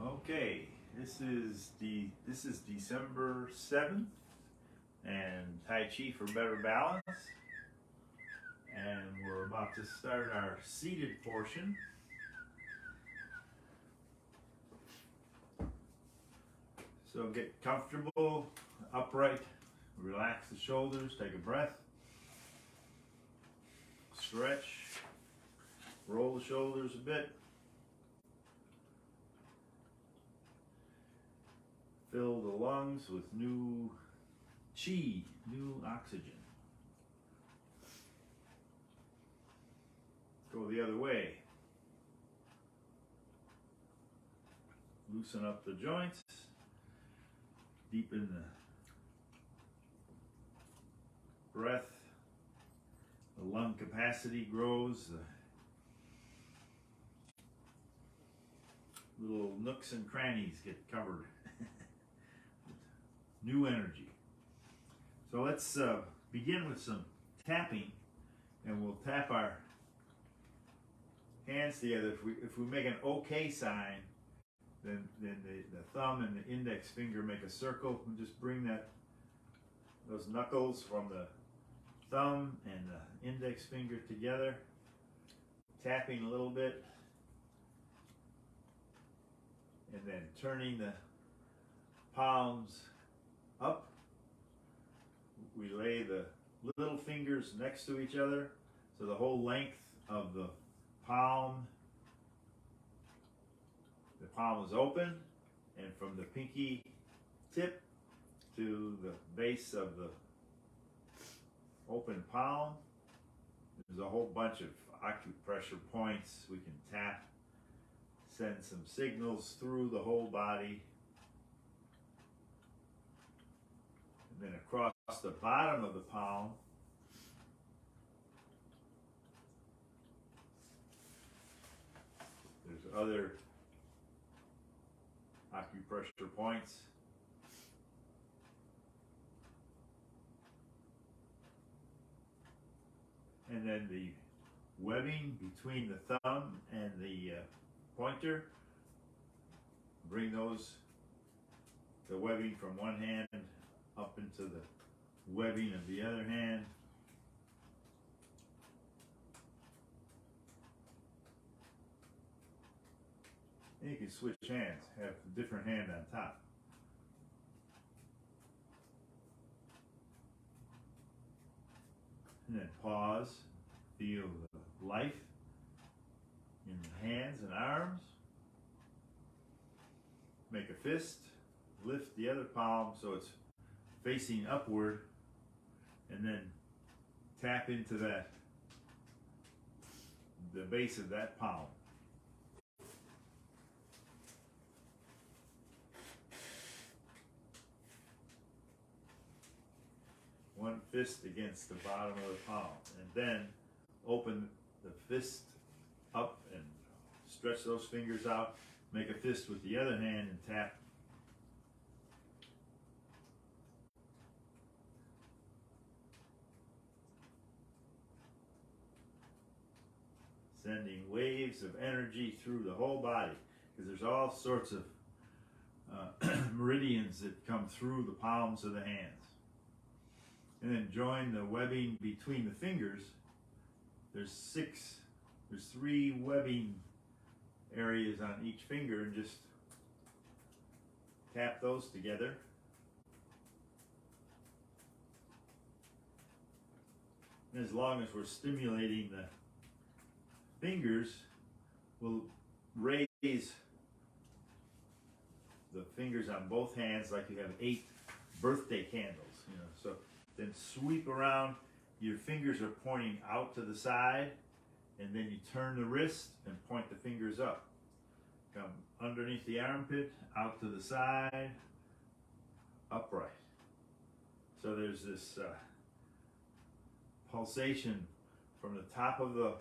Okay, this is December 7th and Tai Chi for better balance, and we're about to start our seated portion. So get comfortable, upright, relax the shoulders, take a breath, stretch, roll the shoulders a bit. Fill the lungs with new chi, new oxygen. Go the other way. Loosen up the joints. Deepen the breath. The lung capacity grows. The little nooks and crannies get covered. New energy. So let's begin with some tapping, and we'll tap our hands together. If we make an OK sign, then the thumb and the index finger make a circle, and just bring those knuckles from the thumb and the index finger together, tapping a little bit, and then turning the palms up. We lay the little fingers next to each other, so the whole length of the palm is open, and from the pinky tip to the base of the open palm, there's a whole bunch of acupressure points we can tap, send some signals through the whole body. And then across the bottom of the palm, there's other acupressure points. And then the webbing between the thumb and the pointer, bring the webbing from one hand up into the webbing of the other hand. And you can switch hands, have a different hand on top. And then pause, feel the life in the hands and arms. Make a fist, lift the other palm so it's facing upward, and then tap into the base of that palm. One fist against the bottom of the palm, and then open the fist up and stretch those fingers out. Make a fist with the other hand and tap. Sending waves of energy through the whole body, because there's all sorts of meridians that come through the palms of the hands. And then join the webbing between the fingers. There's 3 webbing areas on each finger, and just tap those together. And as long as we're stimulating the fingers, we'll raise the fingers on both hands like you have 8 birthday candles, So then sweep around. Your fingers are pointing out to the side, and then you turn the wrist and point the fingers up. Come underneath the armpit, out to the side, upright. So there's this pulsation from the top of the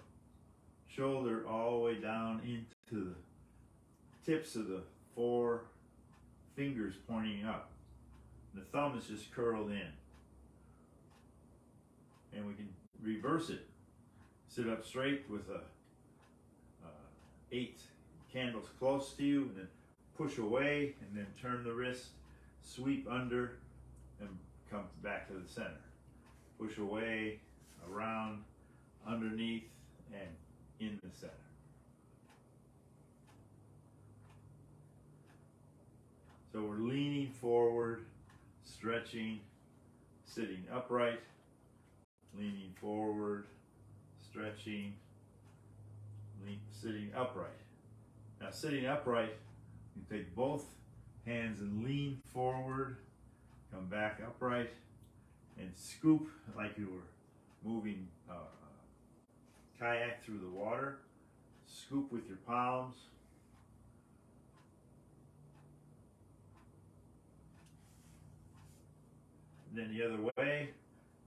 shoulder all the way down into the tips of the 4 fingers pointing up. The thumb is just curled in. And we can reverse it. Sit up straight with 8 candles close to you, and then push away and then turn the wrist, sweep under, and come back to the center. Push away, around, underneath, and in the center. So we're leaning forward, stretching, sitting upright, leaning forward, stretching, sitting upright. Now sitting upright, you take both hands and lean forward, come back upright, and scoop like you were moving a kayak through the water. Scoop with your palms. And then the other way,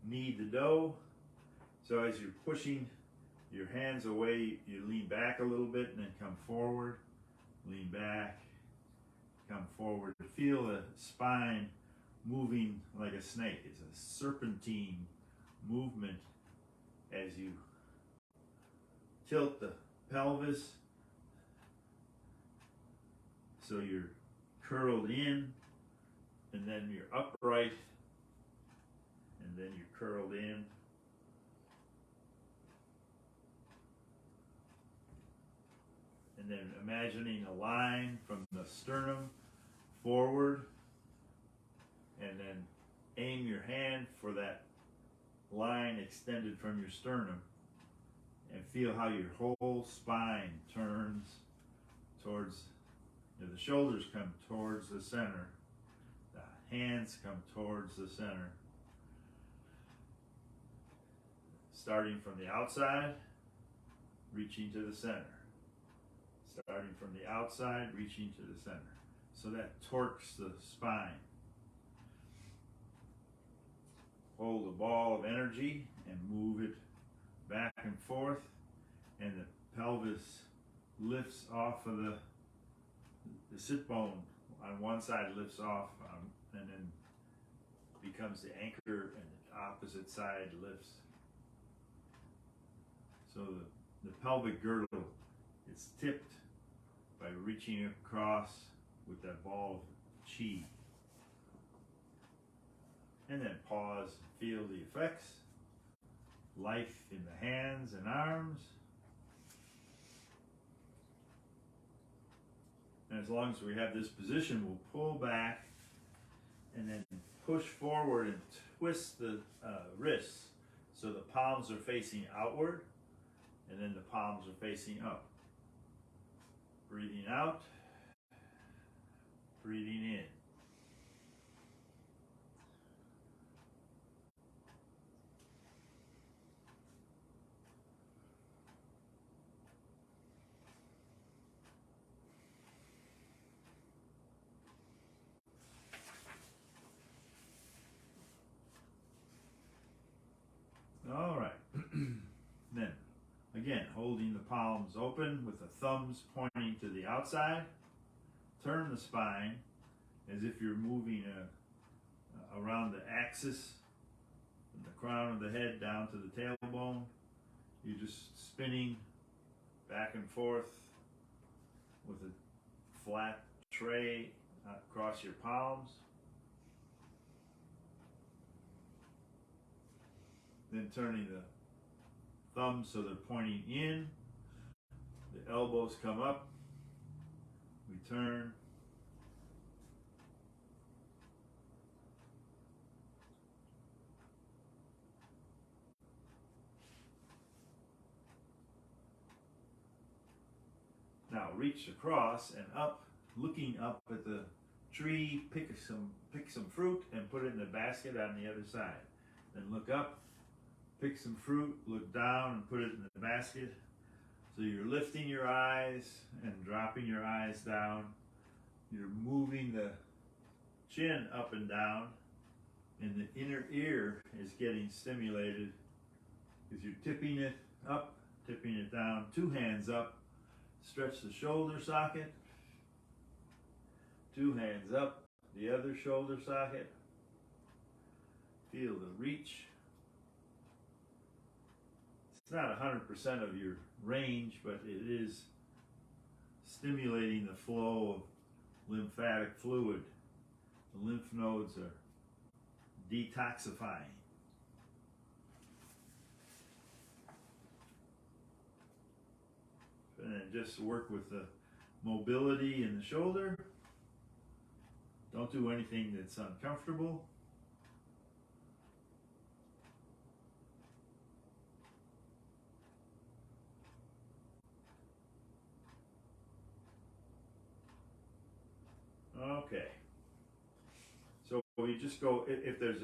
knead the dough. So as you're pushing your hands away, you lean back a little bit and then come forward, lean back, come forward. Feel the spine moving like a snake. It's a serpentine movement as you tilt the pelvis so you're curled in, and then you're upright, and then you're curled in. And then imagining a line from the sternum forward, and then aim your hand for that line extended from your sternum, and feel how your whole spine turns towards, the shoulders come towards the center, the hands come towards the center. Starting from the outside, reaching to the center. Starting from the outside, reaching to the center. So that torques the spine. Hold a ball of energy and move it back and forth, and the pelvis lifts off of the sit bone on one side, lifts off, and then becomes the anchor, and the opposite side lifts. So the pelvic girdle is tipped by reaching across with that ball of chi. And then pause, feel the effects. Life in the hands and arms. And as long as we have this position, we'll pull back and then push forward and twist the wrists so the palms are facing outward, and then the palms are facing up. Breathing out, breathing in. All right. Then, again, holding the palms open with the thumbs pointing to the outside. Turn the spine as if you're moving around the axis, from the crown of the head down to the tailbone. You're just spinning back and forth with a flat tray across your palms. Then turning the thumbs so they're pointing in. The elbows come up. We turn. Now reach across and up, looking up at the tree, pick some fruit and put it in the basket on the other side. Then look up, pick some fruit, look down and put it in the basket. So you're lifting your eyes and dropping your eyes down. You're moving the chin up and down, and the inner ear is getting stimulated because you're tipping it up, tipping it down. Two hands up. Stretch the shoulder socket. Two hands up, the other shoulder socket. Feel the reach. It's not 100% of your range, but it is stimulating the flow lymphatic fluid. The lymph nodes are detoxifying. And then just work with the mobility in the shoulder. Don't do anything that's uncomfortable. Okay. So we just go, if there's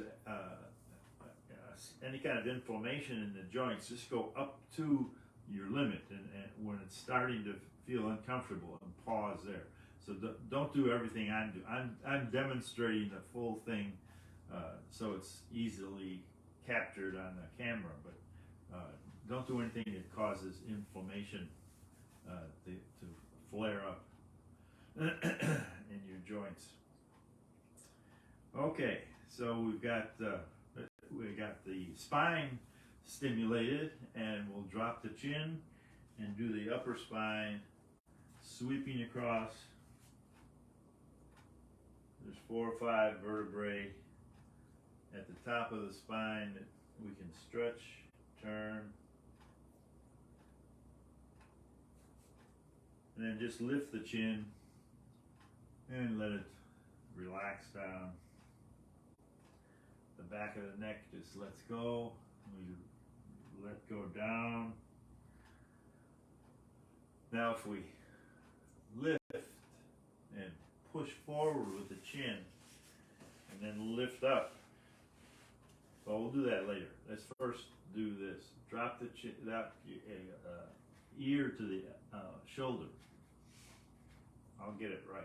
any kind of inflammation in the joints, just go up to your limit, and when it's starting to feel uncomfortable, and pause there. So don't do everything I'm doing. I'm demonstrating the full thing, so it's easily captured on the camera, but don't do anything that causes inflammation to flare up in your joints. Okay, so we got the spine stimulated, and we'll drop the chin and do the upper spine, sweeping across. There's 4 or 5 vertebrae at the top of the spine that we can stretch, turn, and then just lift the chin and let it relax down. The back of the neck just lets go. We let go down. Now if we lift and push forward with the chin and then lift up. Well, we'll do that later. Let's first do this. Drop the chin, ear to the shoulder. I'll get it right.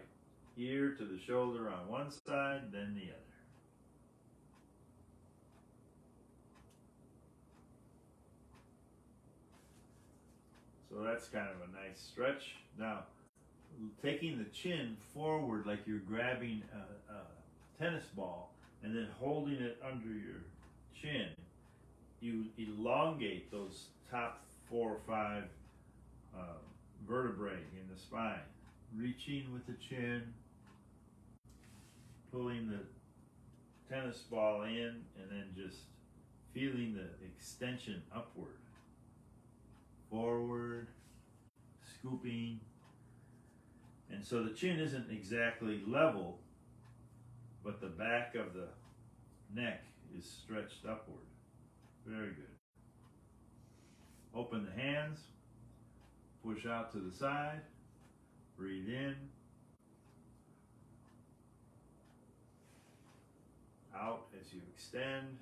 Ear to the shoulder on one side, then the other. So that's kind of a nice stretch. Now, taking the chin forward like you're grabbing a tennis ball and then holding it under your chin, you elongate those top 4 or 5 vertebrae in the spine. Reaching with the chin, pulling the tennis ball in, and then just feeling the extension upward. Forward, scooping. And so the chin isn't exactly level, but the back of the neck is stretched upward. Very good. Open the hands, push out to the side, breathe in, out as you extend.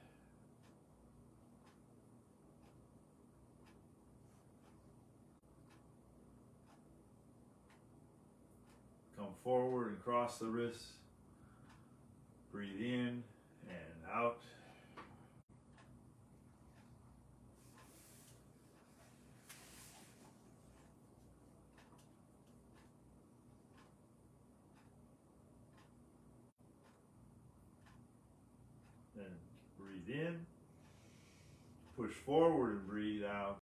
Come forward and cross the wrists. Breathe in and out. Then breathe in. Push forward and breathe out.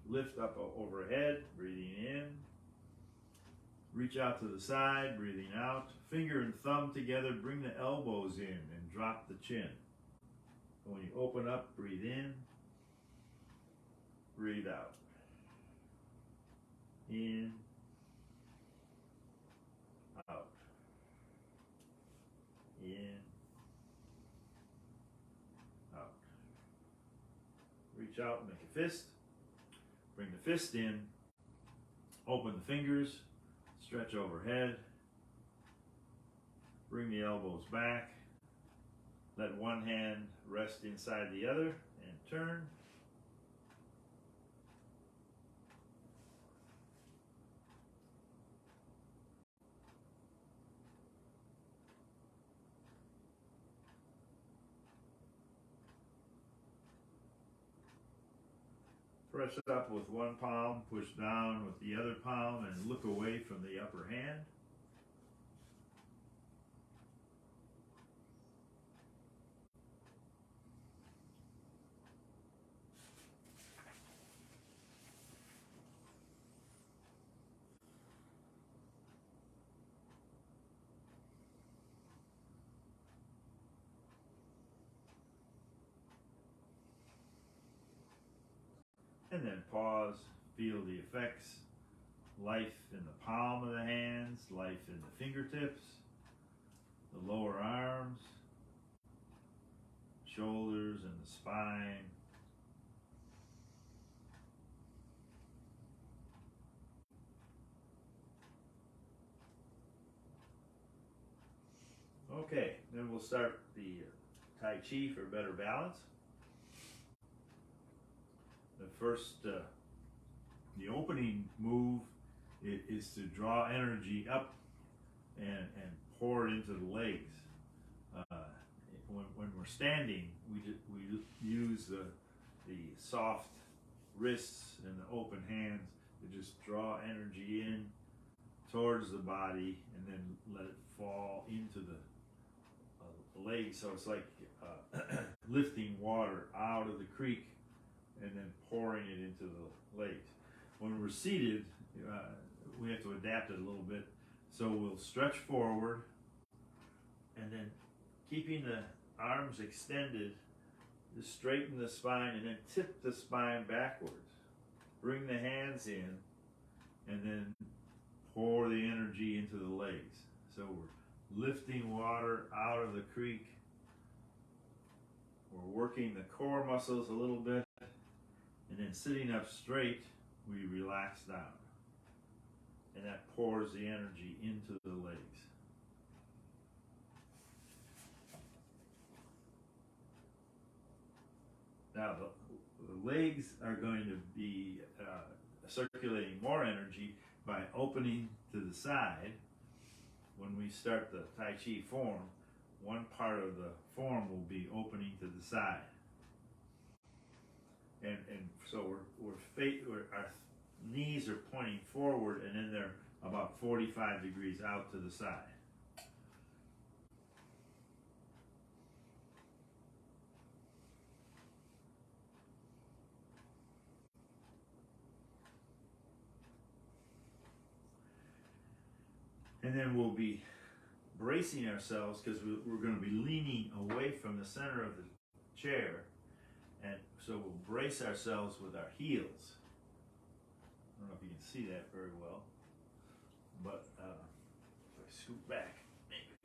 Lift up overhead, breathing in. Reach out to the side, breathing out. Finger and thumb together, bring the elbows in and drop the chin. When you open up, breathe in, breathe out. In, out. In, out. Reach out and make a fist. Bring the fist in. Open the fingers. Stretch overhead. Bring the elbows back. Let one hand rest inside the other and turn. Press up with one palm, push down with the other palm, and look away from the upper hand. And then pause, feel the effects, life in the palm of the hands, life in the fingertips, the lower arms, shoulders and the spine. Okay, then we'll start the Tai Chi for better balance. The first, the opening move is to draw energy up and pour it into the legs. When we're standing, we use the soft wrists and the open hands to just draw energy in towards the body and then let it fall into the legs. So it's like lifting water out of the creek and then pouring it into the legs. When we're seated, we have to adapt it a little bit. So we'll stretch forward and then keeping the arms extended, just straighten the spine and then tip the spine backwards. Bring the hands in and then pour the energy into the legs. So we're lifting water out of the creek. We're working the core muscles a little bit, and then sitting up straight, we relax down. And that pours the energy into the legs. Now the legs are going to be circulating more energy by opening to the side. When we start the Tai Chi form, one part of the form will be opening to the side. And so our knees are pointing forward and then they're about 45 degrees out to the side. And then we'll be bracing ourselves because we're going to be leaning away from the center of the chair. And so we'll brace ourselves with our heels. I don't know if you can see that very well, but if I scoot back, maybe.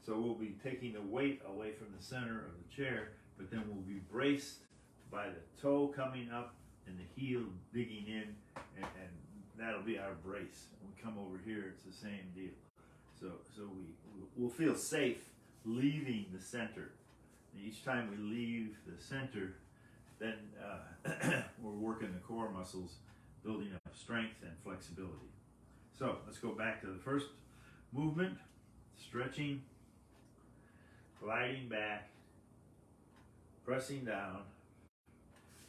So we'll be taking the weight away from the center of the chair, but then we'll be braced by the toe coming up and the heel digging in, and that'll be our brace. When we come over here, it's the same deal. So we'll feel safe leaving the center. Each time we leave the center, then we're working the core muscles, building up strength and flexibility. So let's go back to the first movement, stretching, gliding back, pressing down.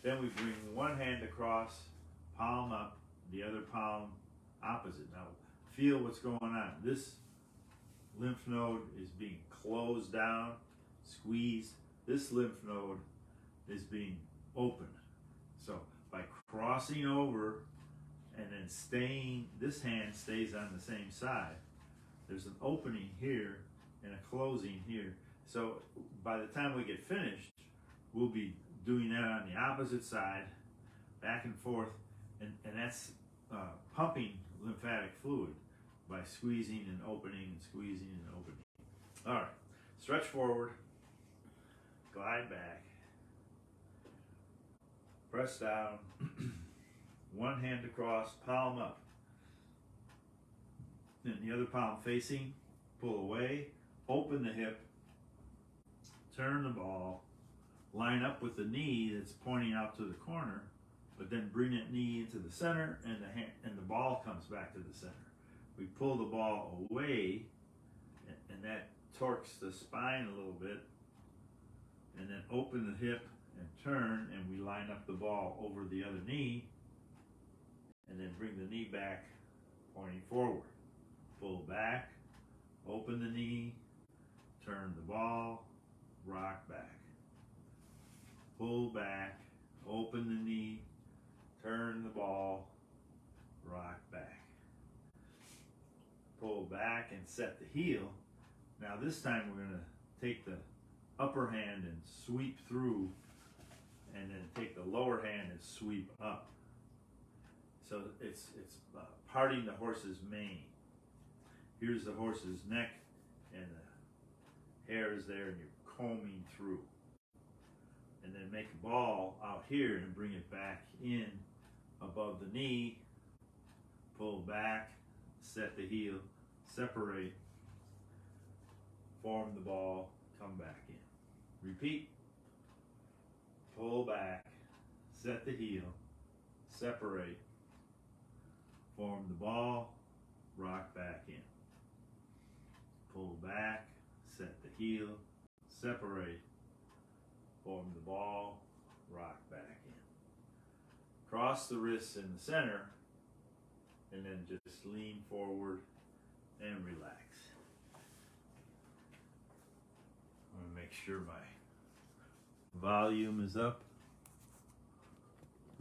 Then we bring one hand across, palm up, the other palm opposite. Now feel what's going on. This lymph node is being closed down, squeezed. This lymph node is being opened. So by crossing over and then staying, this hand stays on the same side. There's an opening here and a closing here. So by the time we get finished, we'll be doing that on the opposite side, back and forth, and that's pumping lymphatic fluid by squeezing and opening and squeezing and opening. All right, stretch forward, glide back, press down, one hand across, palm up, and the other palm facing, pull away, open the hip, turn the ball, line up with the knee that's pointing out to the corner, but then bring that knee into the center, and the ball comes back to the center. We pull the ball away, and that torques the spine a little bit, and then open the hip and turn, and we line up the ball over the other knee, and then bring the knee back, pointing forward. Pull back, open the knee, turn the ball, rock back. Pull back, open the knee, turn the ball, rock back. Pull back and set the heel. Now this time we're going to take the upper hand and sweep through, and then take the lower hand and sweep up. So it's parting the horse's mane. Here's the horse's neck, and the hair is there, and you're combing through. And then make a ball out here and bring it back in above the knee. Pull back, set the heel, separate, form the ball, come back in. Repeat. Pull back, set the heel, separate, form the ball, rock back in. Pull back, set the heel, separate, form the ball, rock back in. Cross the wrists in the center, and then just lean forward and relax. I'm going to make sure my volume is up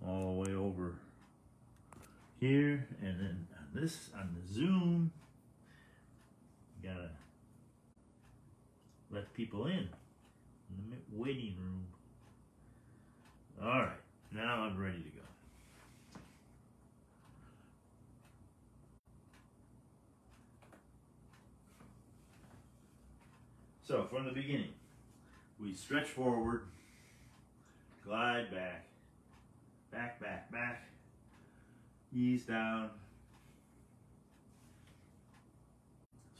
all the way over here, and then on the Zoom, you gotta let people in the waiting room. All right, now I'm ready to go. So from the beginning, we stretch forward, glide back, back, back, back, ease down,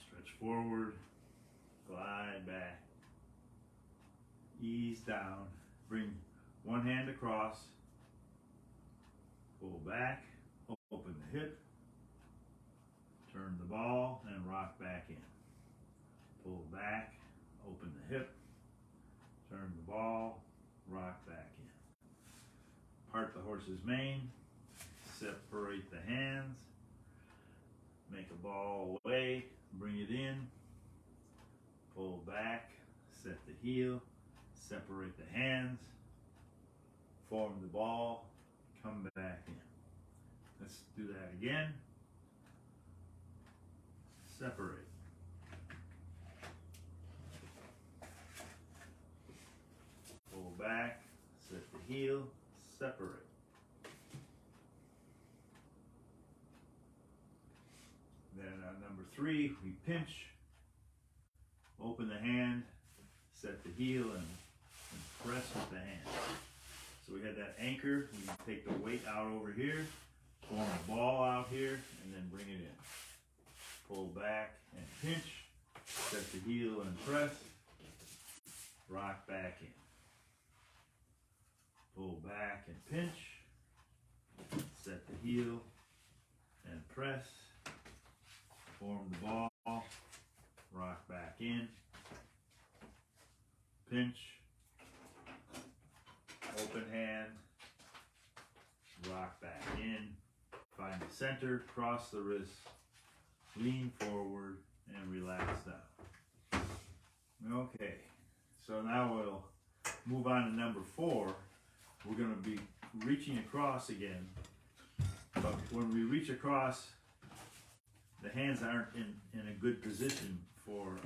stretch forward, glide back, ease down, bring one hand across, pull back, open the hip, turn the ball, and rock back in. Pull back, open the hip, turn the ball, rock back in. Part the horse's mane, separate the hands, make a ball away, bring it in, pull back, set the heel, separate the hands, form the ball, come back in. Let's do that again. Separate. Pull back, set the heel, separate. Then on number 3, we pinch, open the hand, set the heel, and press with the hand. So we had that anchor. We can take the weight out over here, form a ball out here, and then bring it in. Pull back and pinch, set the heel and press, rock back in. Pull back and pinch, set the heel and press, form the ball, rock back in, pinch, open hand, rock back in, find the center, cross the wrist, lean forward, and relax down. Okay, so now we'll move on to number 4. We're going to be reaching across again, but when we reach across, the hands aren't in a good position for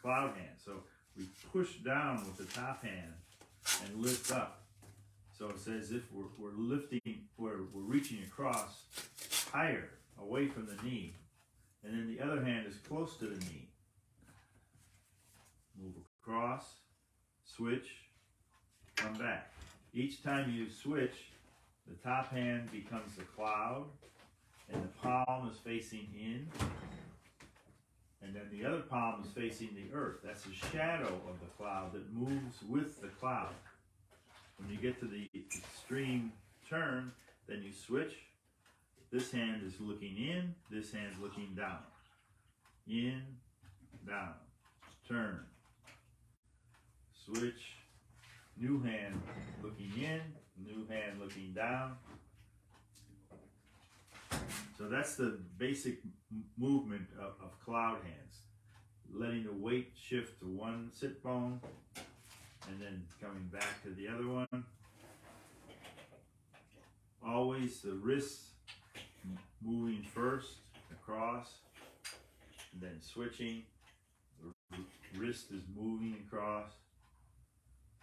cloud hand. So we push down with the top hand and lift up. So it's as if we're lifting, we're reaching across higher, away from the knee, and then the other hand is close to the knee. Move across, switch, come back. Each time you switch, the top hand becomes the cloud, and the palm is facing in, and then the other palm is facing the earth. That's the shadow of the cloud that moves with the cloud. When you get to the extreme turn, then you switch. This hand is looking in, this hand is looking down. In, down, turn, switch, new hand looking in, new hand looking down. So that's the basic movement of cloud hands. Letting the weight shift to one sit bone and then coming back to the other one. Always the wrists moving first across and then switching. The wrist is moving across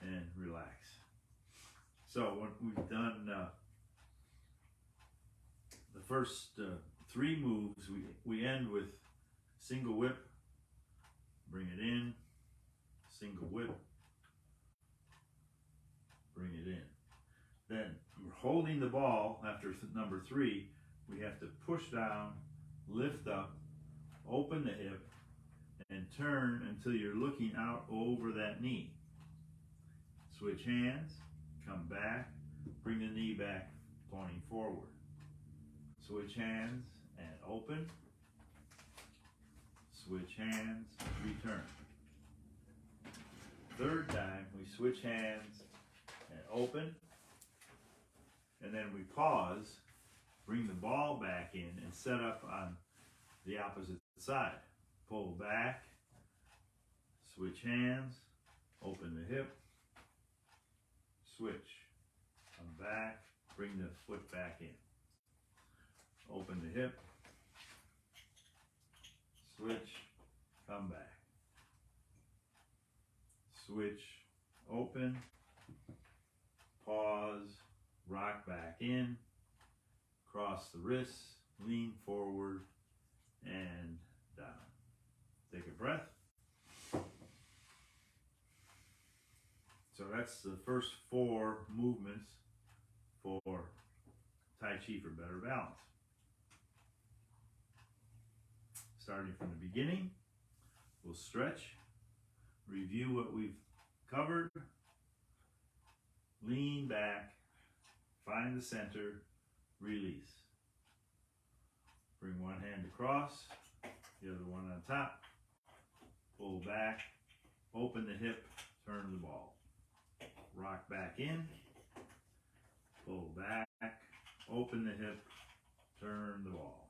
and relax. So when we've done the first 3 moves, we end with single whip, bring it in, single whip, bring it in. Then we're holding the ball after number 3. We have to push down, lift up, open the hip, and turn until you're looking out over that knee. Switch hands, come back, bring the knee back, pointing forward. Switch hands and open. Switch hands, return. Third time, we switch hands and open. And then we pause, bring the ball back in and set up on the opposite side. Pull back, switch hands, open the hip, switch, come back, bring the foot back in. Open the hip, switch, come back. Switch, open, pause, rock back in, cross the wrists, lean forward, and down. Take a breath. So that's the first 4 movements for Tai Chi for better balance. Starting from the beginning, we'll stretch, review what we've covered, lean back, find the center, release. Bring one hand across, the other one on top, pull back, open the hip, turn the ball. Rock back in, pull back, open the hip, turn the ball.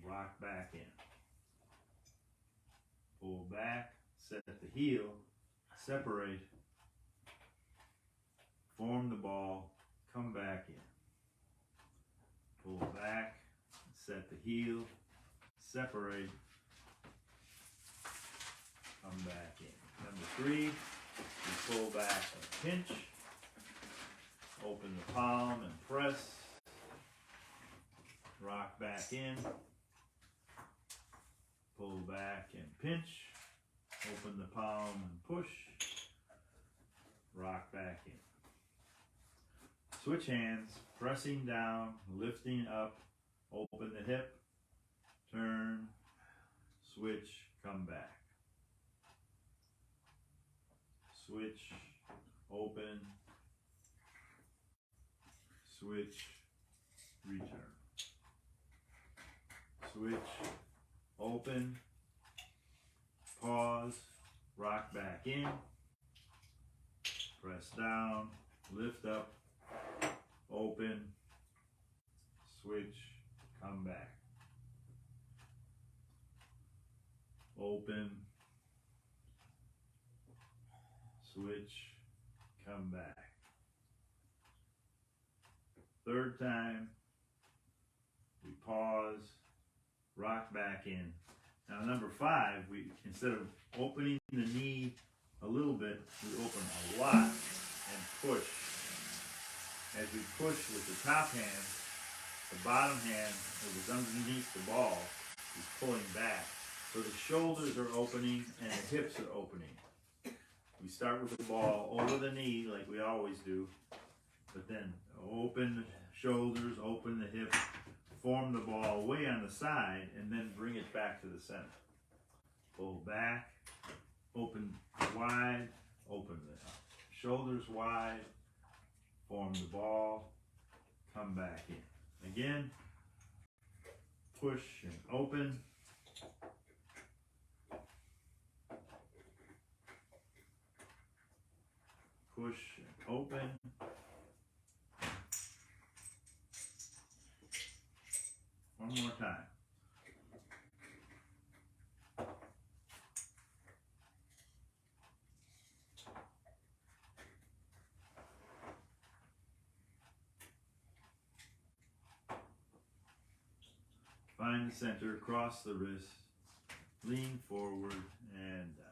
Rock back in. Pull back, set the heel, separate, form the ball, come back in. Pull back, set the heel, separate, come back in. Number 3, we pull back and pinch, open the palm and press, rock back in, pull back and pinch, open the palm and push, rock back in. Switch hands, pressing down, lifting up, open the hip, turn, switch, come back. Switch, open, switch, return. Switch, open, pause, rock back in, press down, lift up, open, switch, come back. Open, switch, come back. Third time, we pause, rock back in. Now number 5, we instead of opening the knee a little bit, we open a lot and push. As we push with the top hand, the bottom hand that was underneath the ball is pulling back. So the shoulders are opening and the hips are opening. We start with the ball over the knee like we always do, but then open the shoulders, open the hips, form the ball way on the side, and then bring it back to the center. Pull back, open wide, open the shoulders wide, form the ball, come back in. Again, push and open. Push and open. One more time. Find the center, cross the wrist, lean forward and down.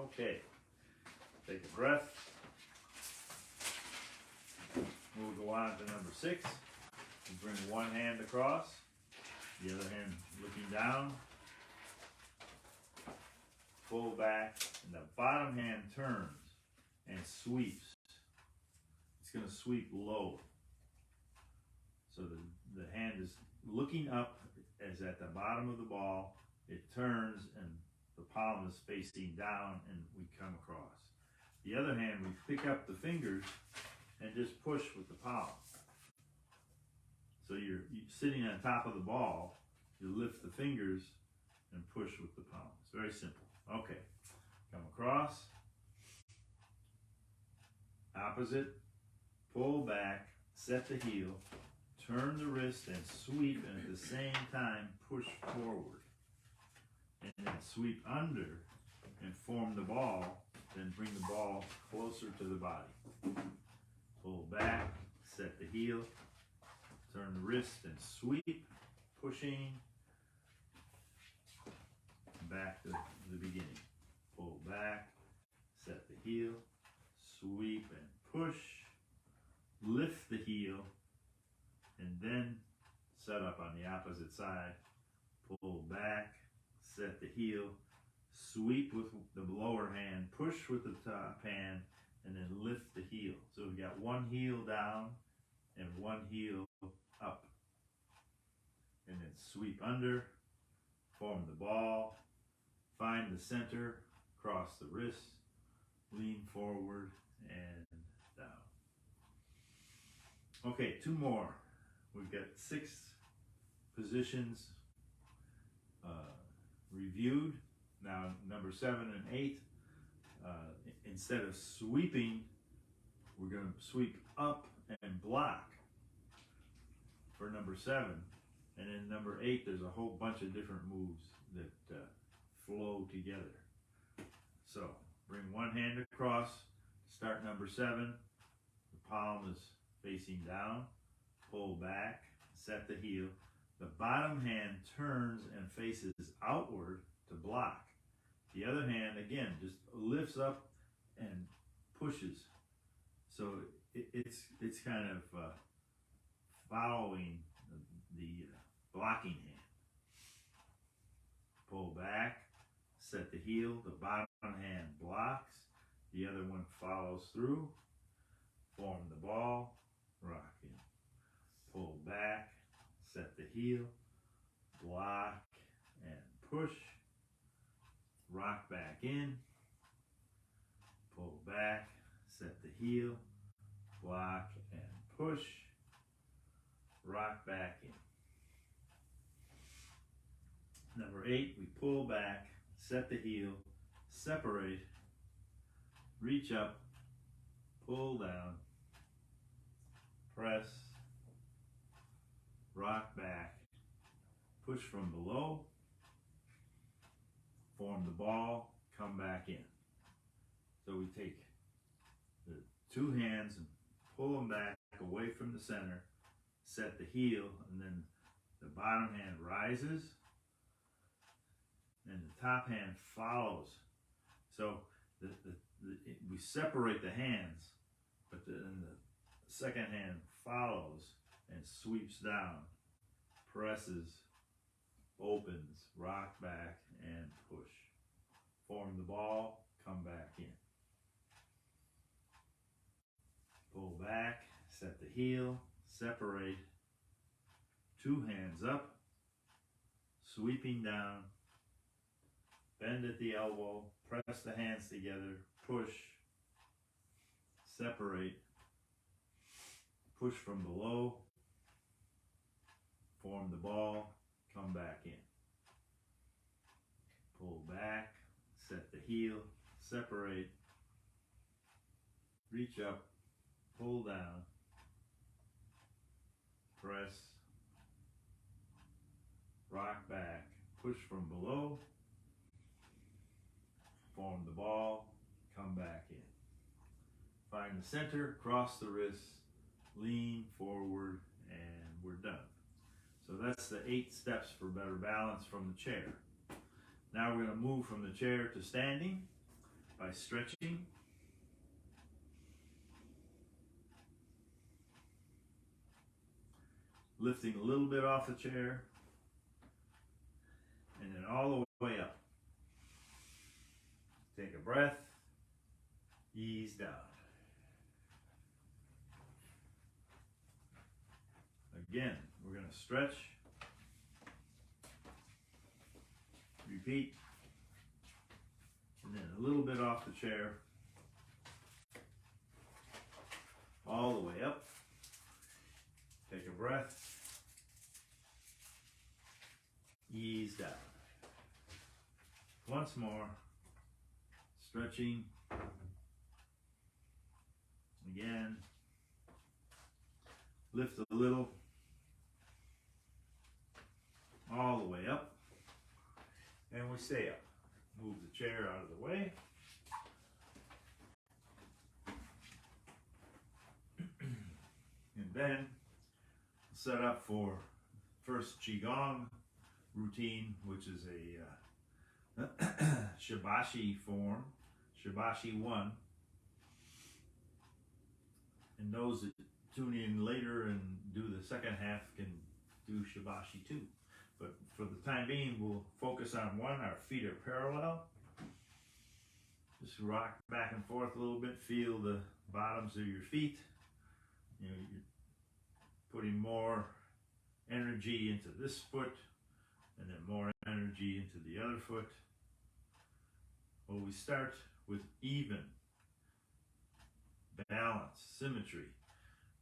Okay, take a breath. We'll go on to number 6. You bring one hand across, the other hand looking down. Pull back, and the bottom hand turns and sweeps. It's going to sweep low. So the hand is looking up as at the bottom of the ball. It turns and the palm is facing down and we come across. The other hand, we pick up the fingers and just push with the palm. So you're sitting on top of the ball, you lift the fingers and push with the palm. It's very simple. Okay, come across, opposite, pull back, set the heel, turn the wrist and sweep, and at the same time push forward. And then sweep under and form the ball, then bring the ball closer to the body. Pull back, set the heel, turn the wrist and sweep, pushing, back to the beginning. Pull back, set the heel, sweep and push, lift the heel, and then set up on the opposite side. Pull back, set the heel, sweep with the lower hand, push with the top hand, and then lift the heel. So we've got one heel down and one heel up. And then sweep under, form the ball, find the center, cross the wrist, lean forward and down. Okay, 2 more. We've got 6 positions reviewed. Now number 7 and 8, instead of sweeping, we're going to sweep up and block for number 7. And in number 8, there's a whole bunch of different moves that flow together. So bring one hand across, start number 7. The palm is facing down. Pull back, set the heel. The bottom hand turns and faces outward to block. The other hand, again, just lifts up and pushes. So it's kind of following the blocking hand. Pull back, set the heel. The bottom hand blocks. The other one follows through. Form the ball, rock in. Pull back, set the heel, block and push, rock back in, pull back, set the heel, block and push, rock back in. Number 8, we pull back, set the heel, separate, reach up, pull down, press, rock back, push from below, form the ball, come back in. So we take the 2 hands and pull them back away from the center, set the heel, and then the bottom hand rises, and the top hand follows. So we separate the hands, but then the second hand follows and sweeps down, presses, opens, rock back, and push. Form the ball, come back in. Pull back, set the heel, separate, 2 hands up, sweeping down, bend at the elbow, press the hands together, push, separate, push from below, form the ball, come back in. Pull back, set the heel, separate, reach up, pull down, press, rock back, push from below, form the ball, come back in. Find the center, cross the wrists, lean forward, and we're done. So that's the 8 steps for better balance from the chair. Now we're going to move from the chair to standing. by stretching. Lifting a little bit off the chair, and then all the way up. Take a breath, ease down. Again, we're going to stretch, repeat, and then a little bit off the chair, all the way up. Take a breath, ease down. Once more, stretching. Again, lift a little, all the way up, and we stay up. Move the chair out of the way. And then set up for first Qigong routine, which is a Shibashi form, Shibashi 1. And those that tune in later and do the second half can do Shibashi 2. But for the time being, we'll focus on 1. Our feet are parallel. Just rock back and forth a little bit. Feel the bottoms of your feet. You know, you're putting more energy into this foot and then more energy into the other foot. Well, we start with even, balance, symmetry,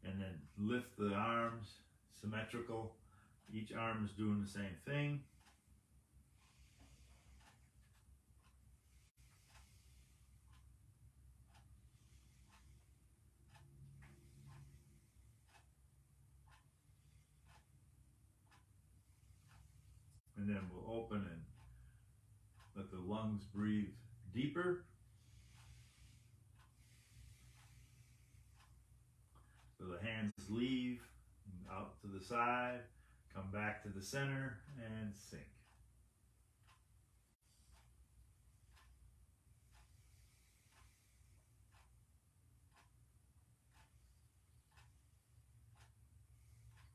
and then lift the arms, symmetrical. Each arm is doing the same thing. And then we'll open and let the lungs breathe deeper. So the hands leave out to the side, come back to the center, and sink.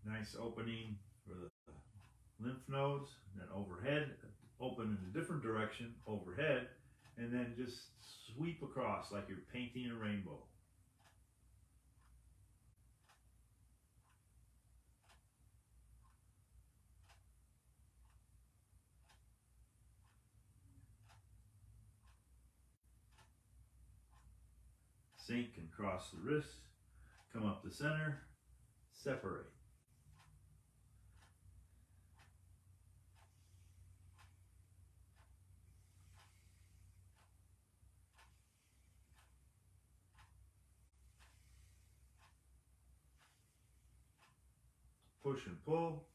Nice opening for the lymph nodes, then overhead, open in a different direction, overhead, and then just sweep across like you're painting a rainbow. Sink and cross the wrists, come up the center, separate. Push and pull.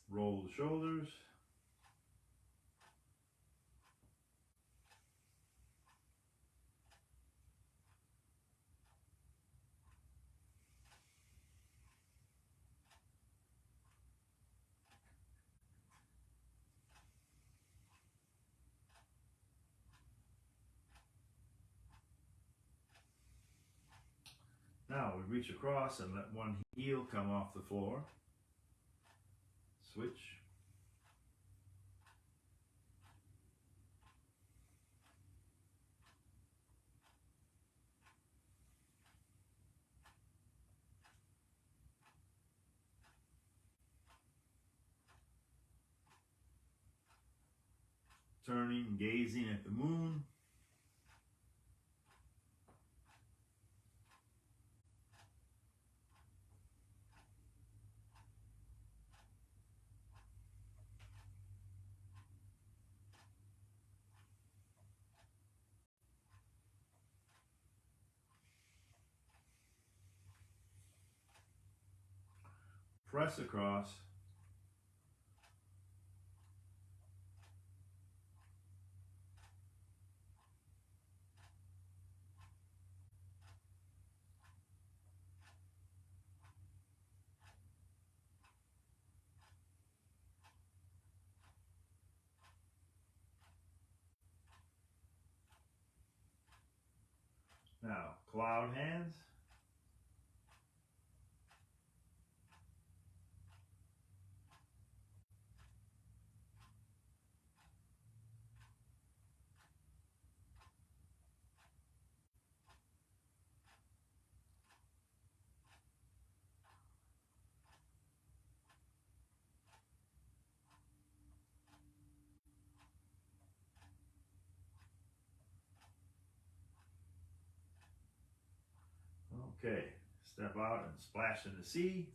Roll the shoulders. Now we reach across and let one heel come off the floor. Switch. Turning, gazing at the moon. Press across. Now, cloud hands. Okay, step out and splash in the sea.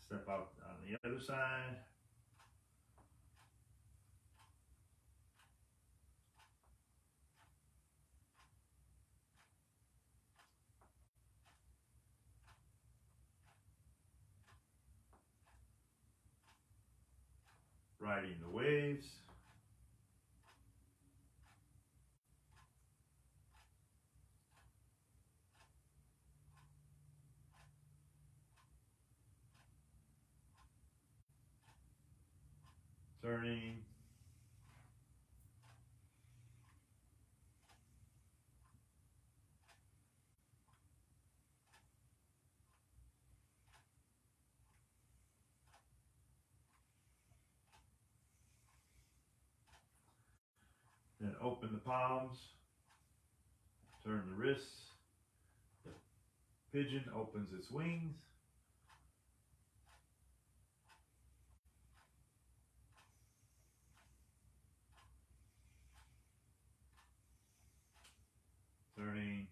Step out on the other side. Riding the waves. Turning. Then open the palms. Turn the wrists. The pigeon opens its wings. Turning.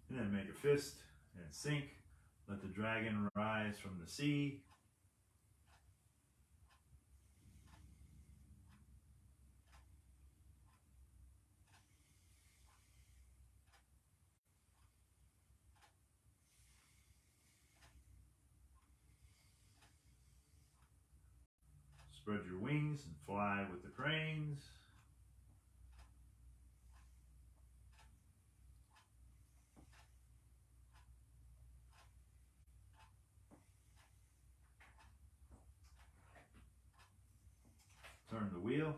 And then make a fist and sink. Let the dragon rise from the sea. Spread your wings and fly with the cranes. Turn the wheel.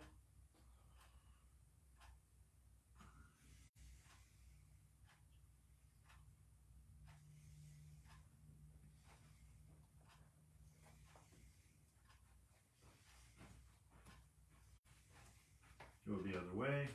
Go the other way.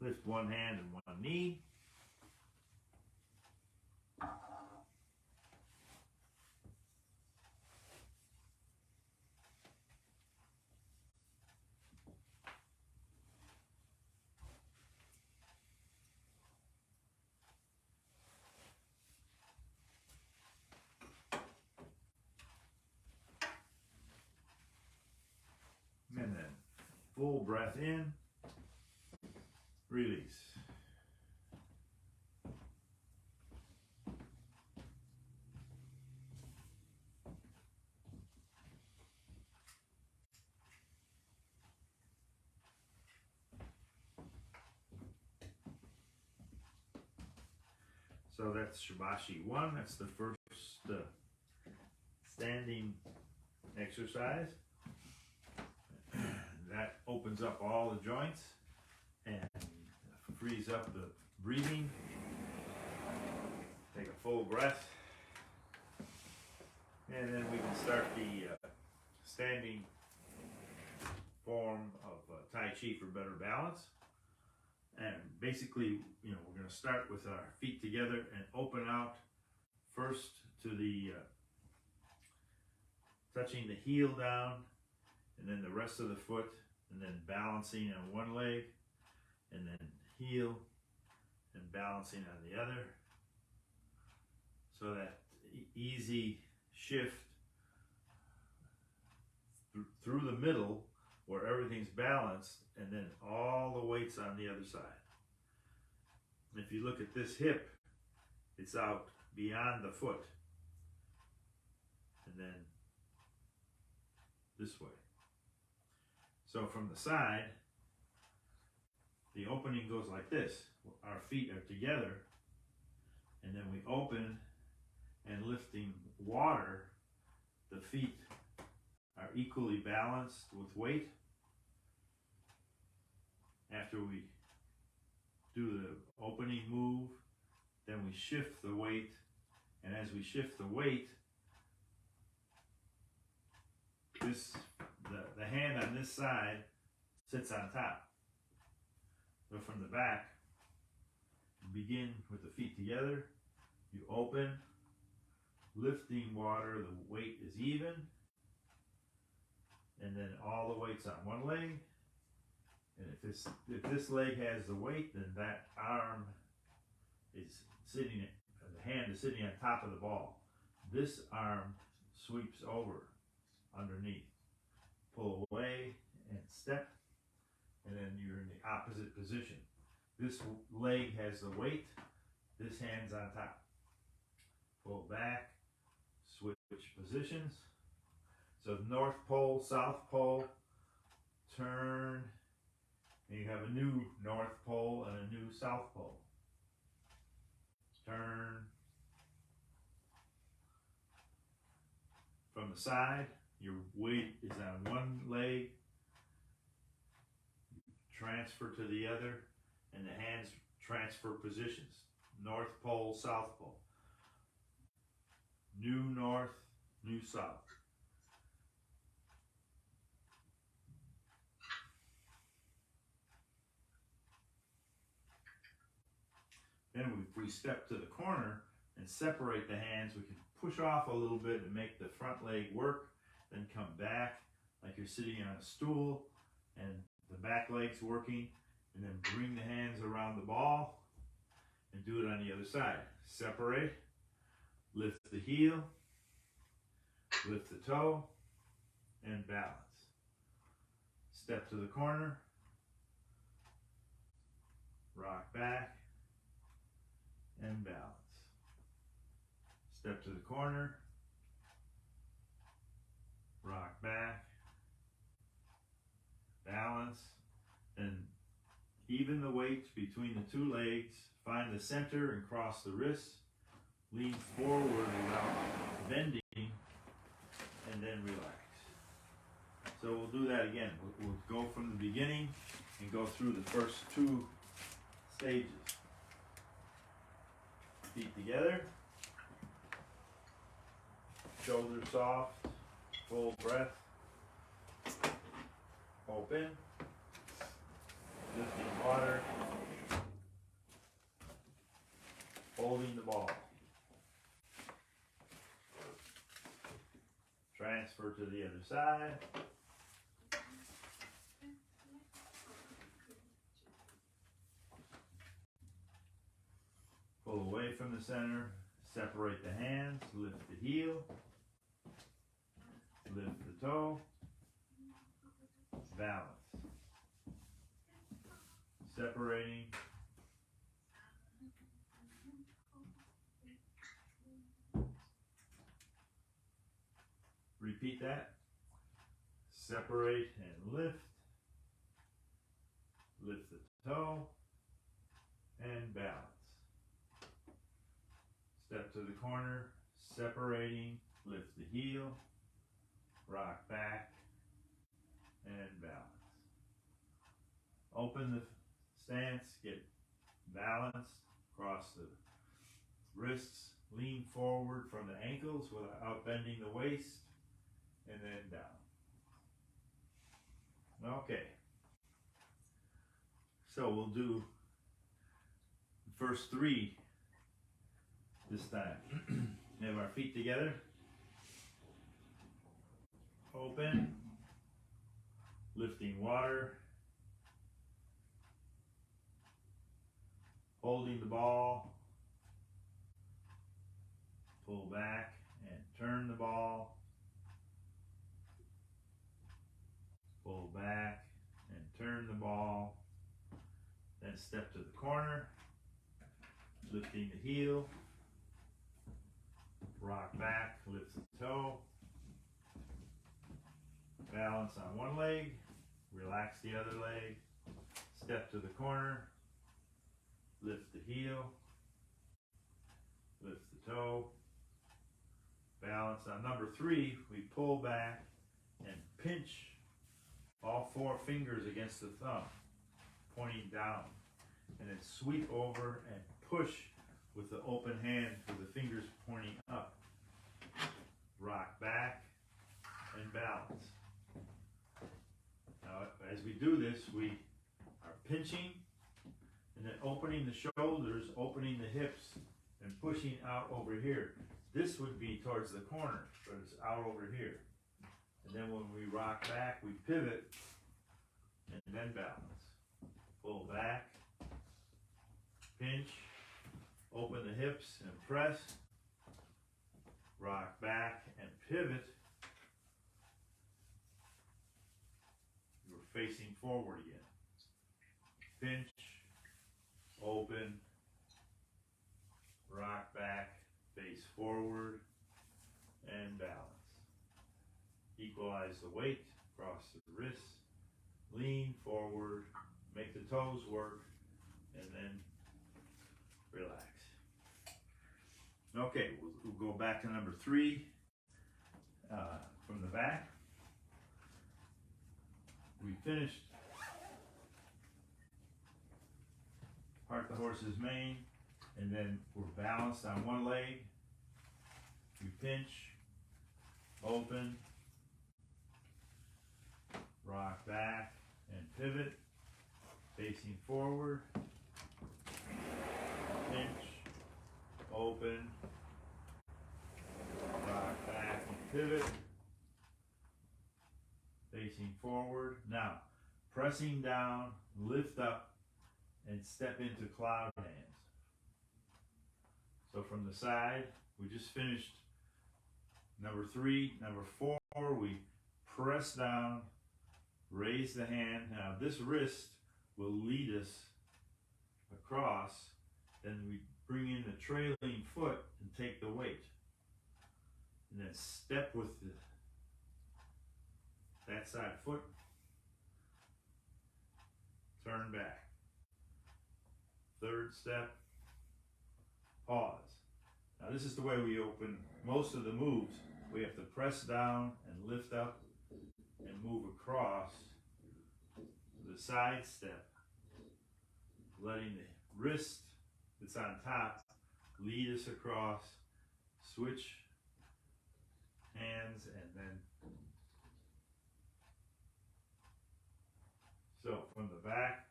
Lift one hand and one knee. And then full breath in, release. So that's Shibashi 1. That's the first standing exercise. That opens up all the joints and frees up the breathing. Take a full breath. And then we can start the standing form of Tai Chi for better balance. And basically, we're going to start with our feet together and open out first to the touching the heel down, and then the rest of the foot, and then balancing on one leg, and then heel and balancing on the other. So that easy shift through the middle where everything's balanced, and then all the weight's on the other side. If you look at this hip, it's out beyond the foot, and then this way. So from the side, the opening goes like this. Our feet are together, and then we open, and lifting water, the feet are equally balanced with weight. After we do the opening move, then we shift the weight, and as we shift the weight, the hand on this side sits on top. So from the back, you begin with the feet together, you open, lifting water, the weight is even, and then all the weight's on one leg. And if this leg has the weight, then that arm is sitting, the hand is sitting on top of the ball. This arm sweeps over underneath. Pull away and step, and then you're in the opposite position. This leg has the weight, this hand's on top. Pull back, switch positions. So North Pole, South Pole, turn, and you have a new North Pole and a new South Pole. Turn. From the side, your weight is on one leg, transfer to the other, and the hands transfer positions. North Pole, South Pole. New North, new South. Then if we step to the corner and separate the hands, we can push off a little bit and make the front leg work, then come back like you're sitting on a stool and the back leg's working, and then bring the hands around the ball and do it on the other side. Separate, lift the heel, lift the toe, and balance. Step to the corner, rock back, and balance. Step to the corner, rock back, balance, and even the weight between the two legs. Find the center and cross the wrists. Lean forward without bending, and then relax. So we'll do that again. We'll go from the beginning and go through the first two stages. Feet together, shoulders soft, full breath, open, lifting water, holding the ball, transfer to the other side, pull away from the center, separate the hands, lift the heel, lift the toe, balance. Separating. Repeat that. Separate and lift. Lift the toe and balance. Step to the corner, separating, lift the heel, rock back, and balance. Open the stance, get balanced, cross the wrists, lean forward from the ankles without bending the waist, and then down. Okay. So we'll do the first three this time. Have our feet together. Open. Lifting water. holding the ball, pull back and turn the ball, pull back and turn the ball, then step to the corner, lifting the heel, rock back, lift the toe, balance on one leg, relax the other leg, step to the corner, lift the heel, lift the toe, balance. On number 3, we pull back and pinch all 4 fingers against the thumb, pointing down, and then sweep over and push with the open hand with the fingers pointing up. Rock back and balance. Now, as we do this, we are pinching and then opening the shoulders, opening the hips, and pushing out over here. This would be towards the corner, but it's out over here. And then when we rock back, we pivot and then balance. Pull back, pinch, open the hips and press, rock back and pivot. You're facing forward again. Pinch, open, rock back, face forward, and balance. Equalize the weight, cross the wrists, lean forward, make the toes work, and then relax. Okay, we'll go back to number 3 from the back. We finished part the horse's mane, and then we're balanced on one leg. We pinch, open, rock back, and pivot, facing forward, pinch, open, rock back and pivot, facing forward. Now, pressing down, lift up, and step into cloud hands. So from the side, we just finished number 3. Number 4, we press down, raise the hand. Now this wrist will lead us across. Then we bring in the trailing foot and take the weight. And then step with that side foot. Turn back. Third step. Pause. Now this is the way we open most of the moves. We have to press down and lift up and move across the side step, letting the wrist that's on top lead us across, switch hands, and then so from the back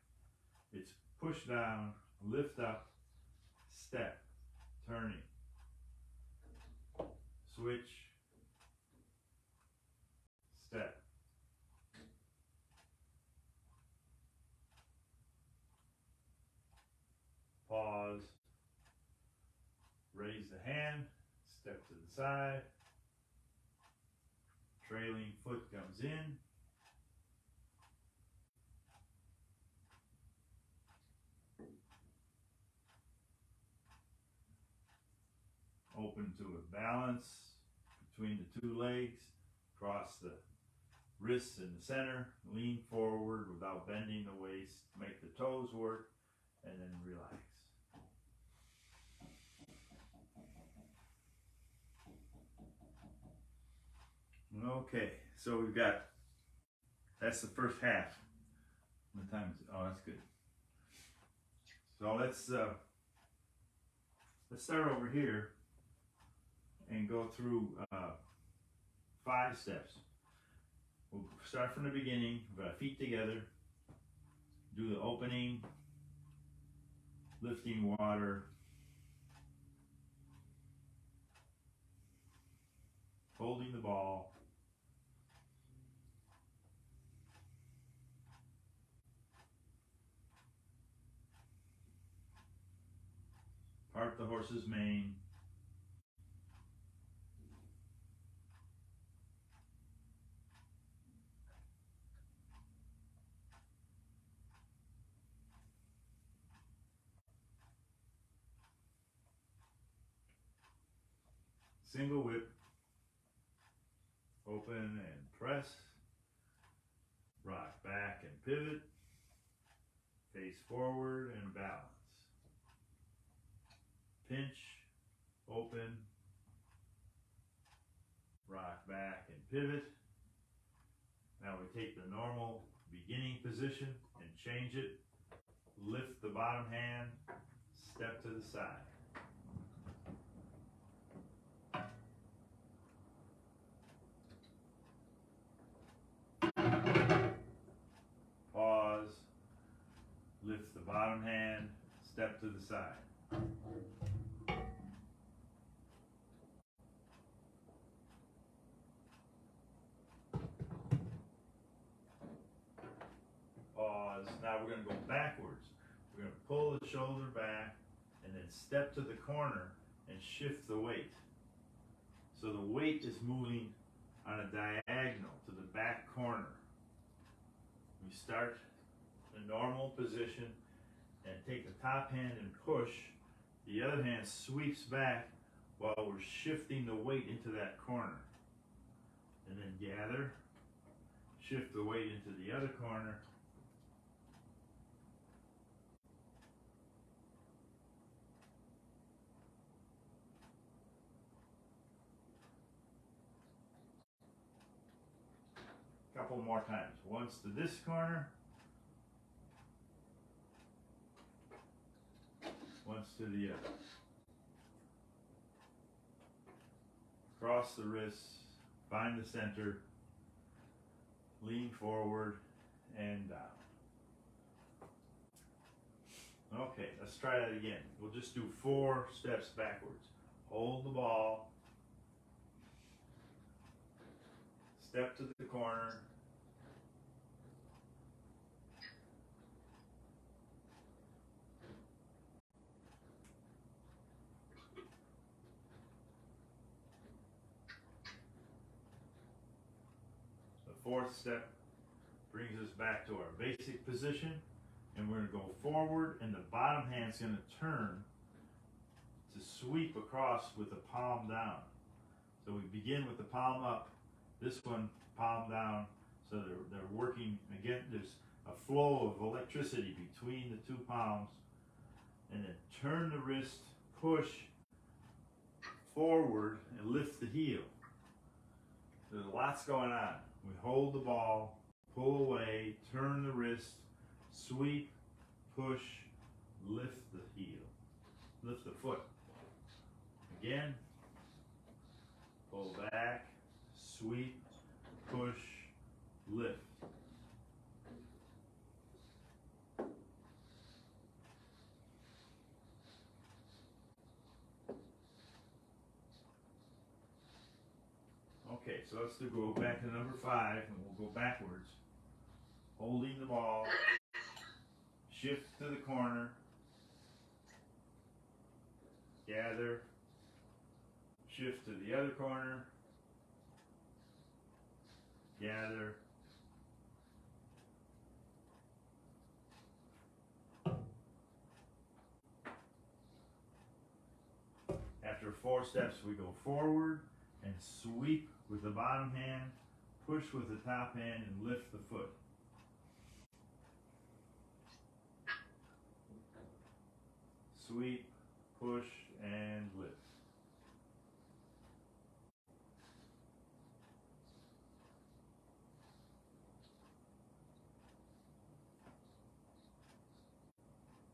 it's push down, lift up, step, turning, switch, step. Pause, raise the hand, step to the side, trailing foot comes in, open to a balance between the 2 legs, cross the wrists in the center, lean forward without bending the waist, make the toes work, and then relax. Okay, so we've got, that's the first half. What time is it? Oh, that's good. So let's start over here and go through 5 steps. We'll start from the beginning. We've got feet together. Do the opening, lifting water, holding the ball, Part the horse's mane. Single whip. Open and press. Rock back and pivot. Face forward and balance. Pinch, open, rock back and pivot. Now we take the normal beginning position and change it. Lift the bottom hand, step to the side. Pause, lift the bottom hand, step to the side. Pause. Now we're going to go backwards. We're going to pull the shoulder back and then step to the corner and shift the weight. So the weight is moving on a diagonal to the back corner. We start the normal position and take the top hand and push. The other hand sweeps back while we're shifting the weight into that corner. And then gather, shift the weight into the other corner. Couple more times. Once to this corner, once to the other. Cross the wrists, find the center, lean forward and down. Okay, let's try that again. We'll just do 4 steps backwards. Hold the ball, step to the corner, the 4th step brings us back to our basic position, and we're going to go forward and the bottom hand's going to turn to sweep across with the palm down. So we begin with the palm up, this one palm down, so they're working, again there's a flow of electricity between the 2 palms, and then turn the wrist, push forward and lift the heel. There's lots going on. We hold the ball, pull away, turn the wrist, sweep, push, lift the heel, lift the foot. Again, pull back, sweep, push, lift. Okay, so let's go back to number 5 and we'll go backwards. Holding the ball, shift to the corner, gather, shift to the other corner, gather, after 4 steps we go forward and sweep with the bottom hand, push with the top hand and lift the foot. Sweep, push, and lift.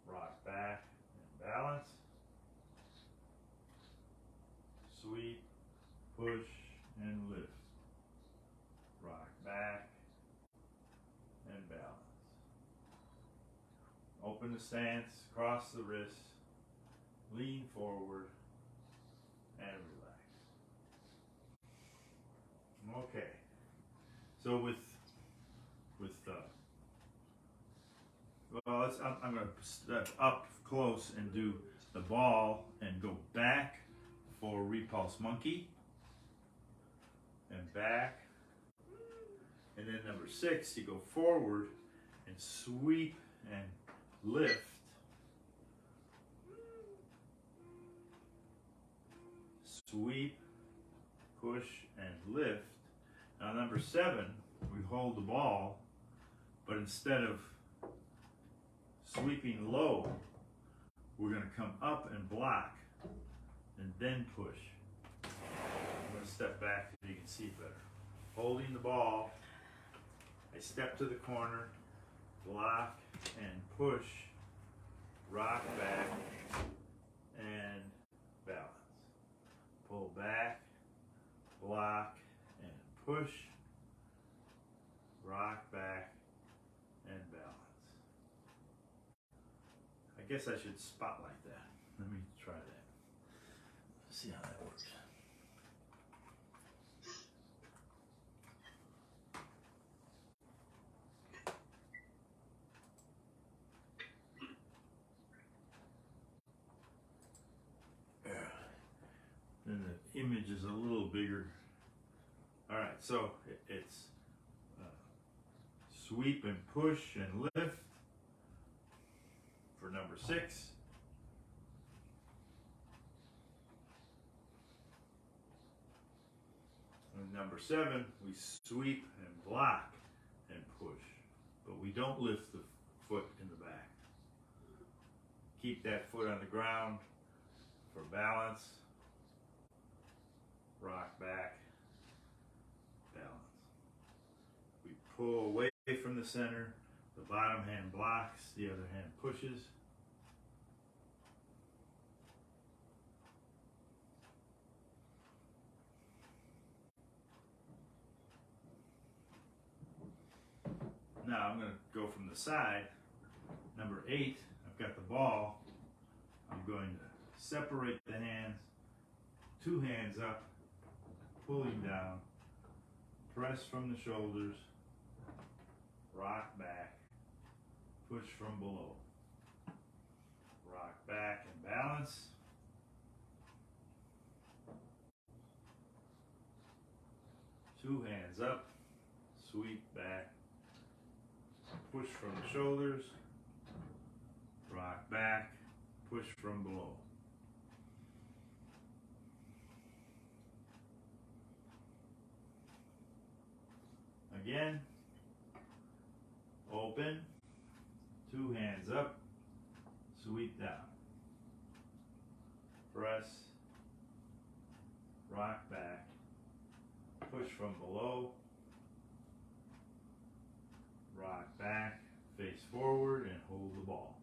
Rock back and balance. Sweep, push, and lift. Rock back and balance. Open the stance, cross the wrists, lean forward, and relax. Okay. So I'm going to step up close and do the ball and go back for repulse monkey and back. And then number 6, you go forward and sweep and lift. Sweep, push, and lift. Now number 7, we hold the ball, but instead of sweeping low, we're going to come up and block and then push. I'm going to step back so you can see better. Holding the ball, I step to the corner, block and push, rock back and balance. Pull back, block and push, rock back and balance. I guess I should spotlight that. Let me try that. See how that works. Then the image is a little bigger. All right, so it's sweep and push and lift for number 6. And number 7, we sweep and block and push, but we don't lift the foot in the back. Keep that foot on the ground for balance. Rock back, balance. We pull away from the center. The bottom hand blocks, the other hand pushes. Now I'm going to go from the side. Number 8, I've got the ball. I'm going to separate the hands, 2 hands up, pulling down, press from the shoulders, rock back, push from below, rock back and balance, two hands up, sweep back, push from the shoulders, rock back, push from below. Again, open, 2 hands up, sweep down, press, rock back, push from below, rock back, face forward and hold the ball.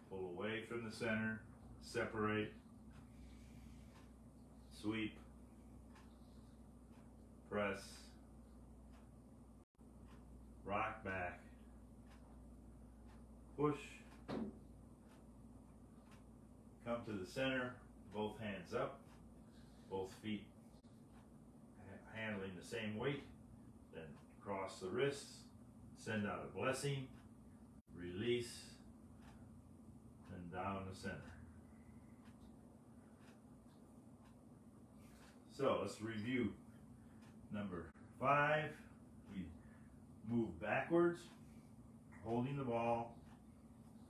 Pull away from the center, separate, sweep, press, rock back, push, come to the center, both hands up, both feet handling the same weight, then cross the wrists, send out a blessing, release, and down the center. So let's review. Number 5, we move backwards, holding the ball,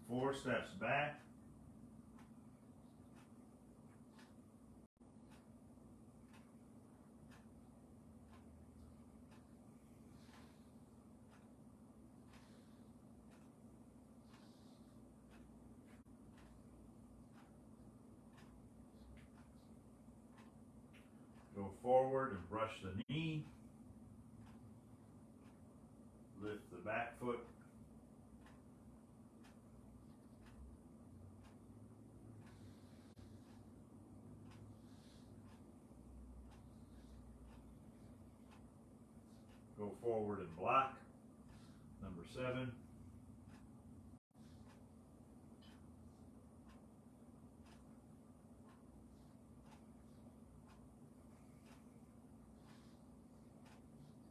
4 steps back, go forward and brush the knee, lift the back foot, go forward and block, number 7,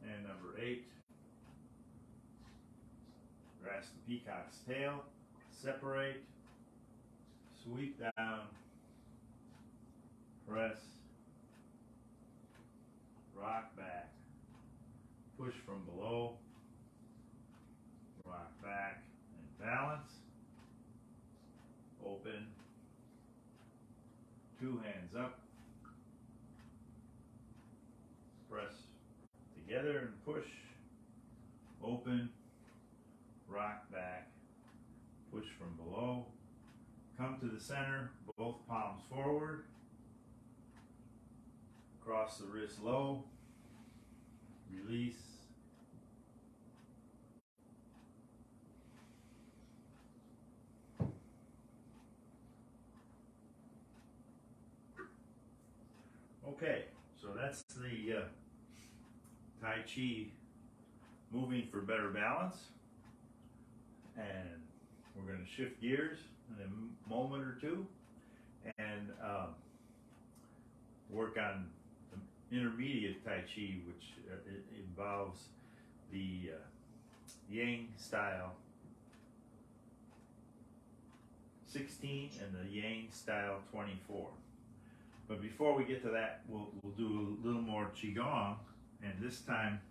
and number 8, grasp the peacock's tail, separate, sweep down, press, rock back, push from below, rock back and balance, open, two hands up, press together and push, open, rock back, push from below, come to the center, both palms forward, cross the wrist low, release, okay, so that's the Tai Chi moving for better balance, and we're going to shift gears in a moment or two and work on the intermediate Tai Chi, which it involves the Yang style 16 and the Yang style 24. But before we get to that, we'll do a little more Qigong, and this time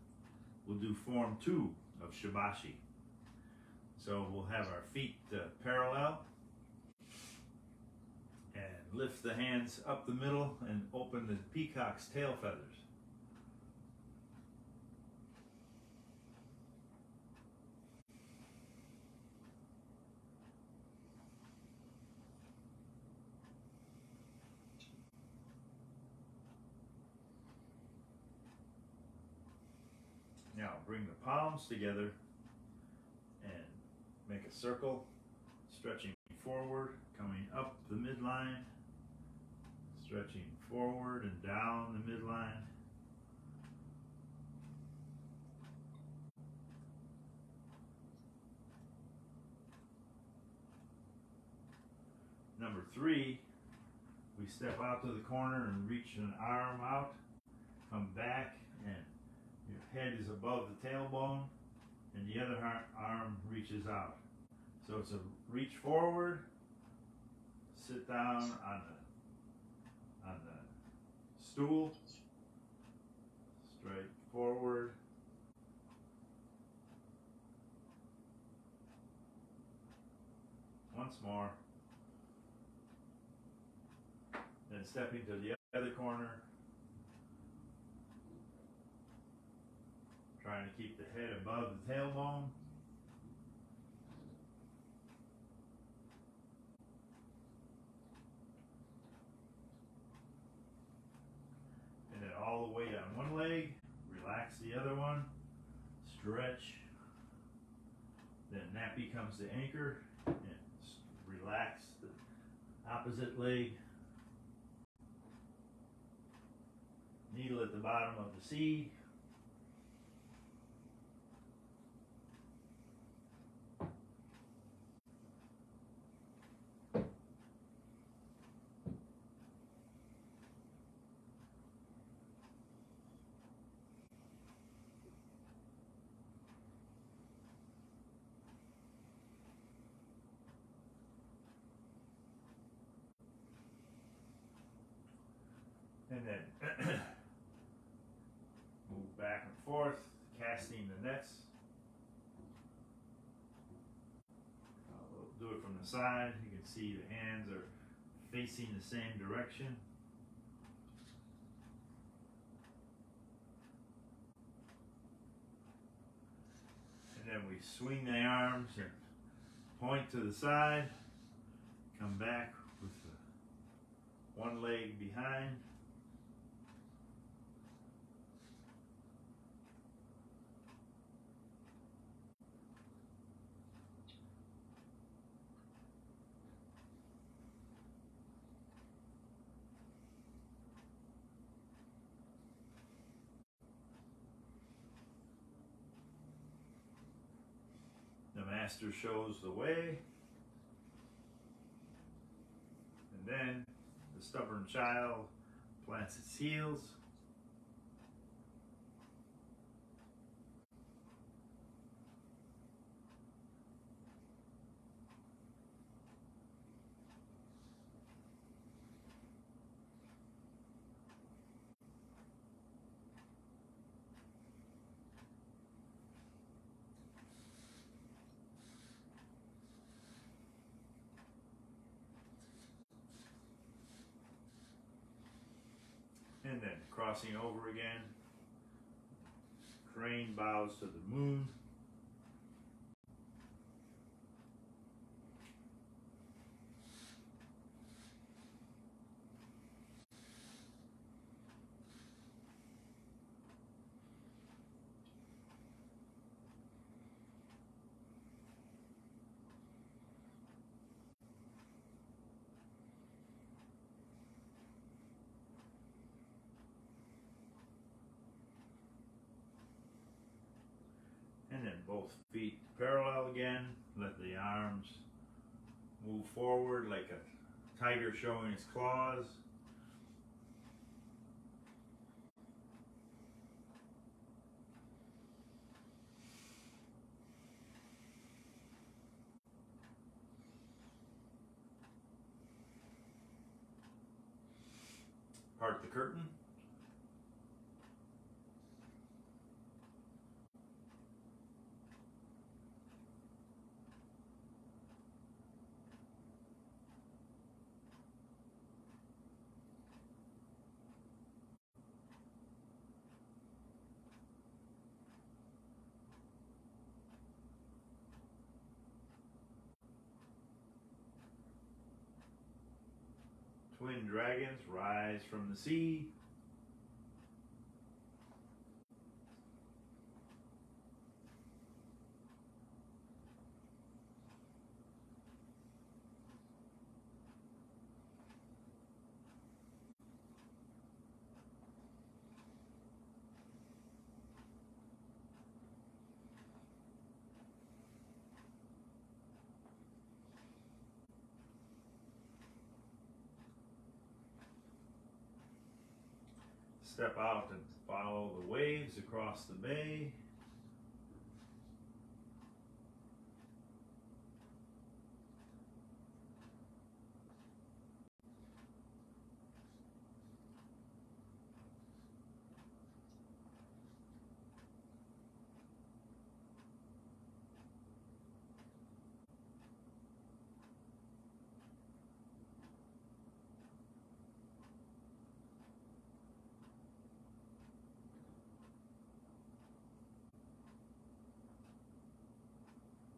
we'll do form 2 of Shibashi. So we'll have our feet parallel and lift the hands up the middle and open the peacock's tail feathers. Now bring the palms together and make a circle, stretching forward, coming up the midline, stretching forward and down the midline. Number 3, we step out to the corner and reach an arm out, come back, and your head is above the tailbone, and the other arm reaches out. So it's a reach forward, sit down on the stool, straight forward, once more, then stepping to the other corner, trying to keep the head above the tailbone. And then all the weight on one leg, relax the other one, stretch. Then that becomes the anchor, and relax the opposite leg. Needle at the bottom of the C. And then move back and forth, casting the nets. We'll do it from the side. You can see the hands are facing the same direction. And then we swing the arms and point to the side, come back with the one leg behind. The master shows the way, and then the stubborn child plants its heels. And then crossing over again. Crane bows to the moon. And then both feet parallel again. Let the arms move forward like a tiger showing its claws. Part the curtain. Twin dragons rise from the sea. Step out and follow the waves across the bay.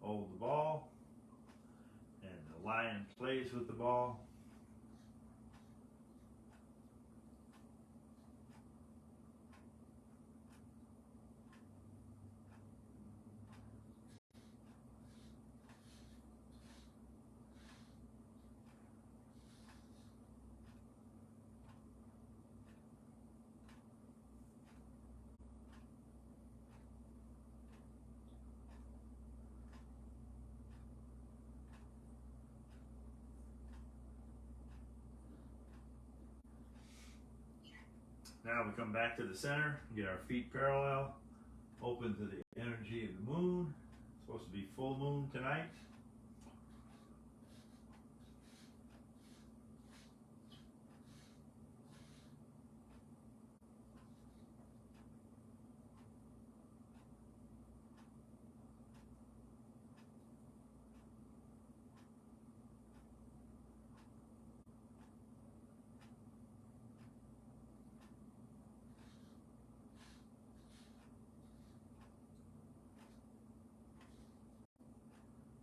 Hold the ball, and the lion plays with the ball. Now we come back to the center, get our feet parallel, open to the energy of the moon. It's supposed to be full moon tonight.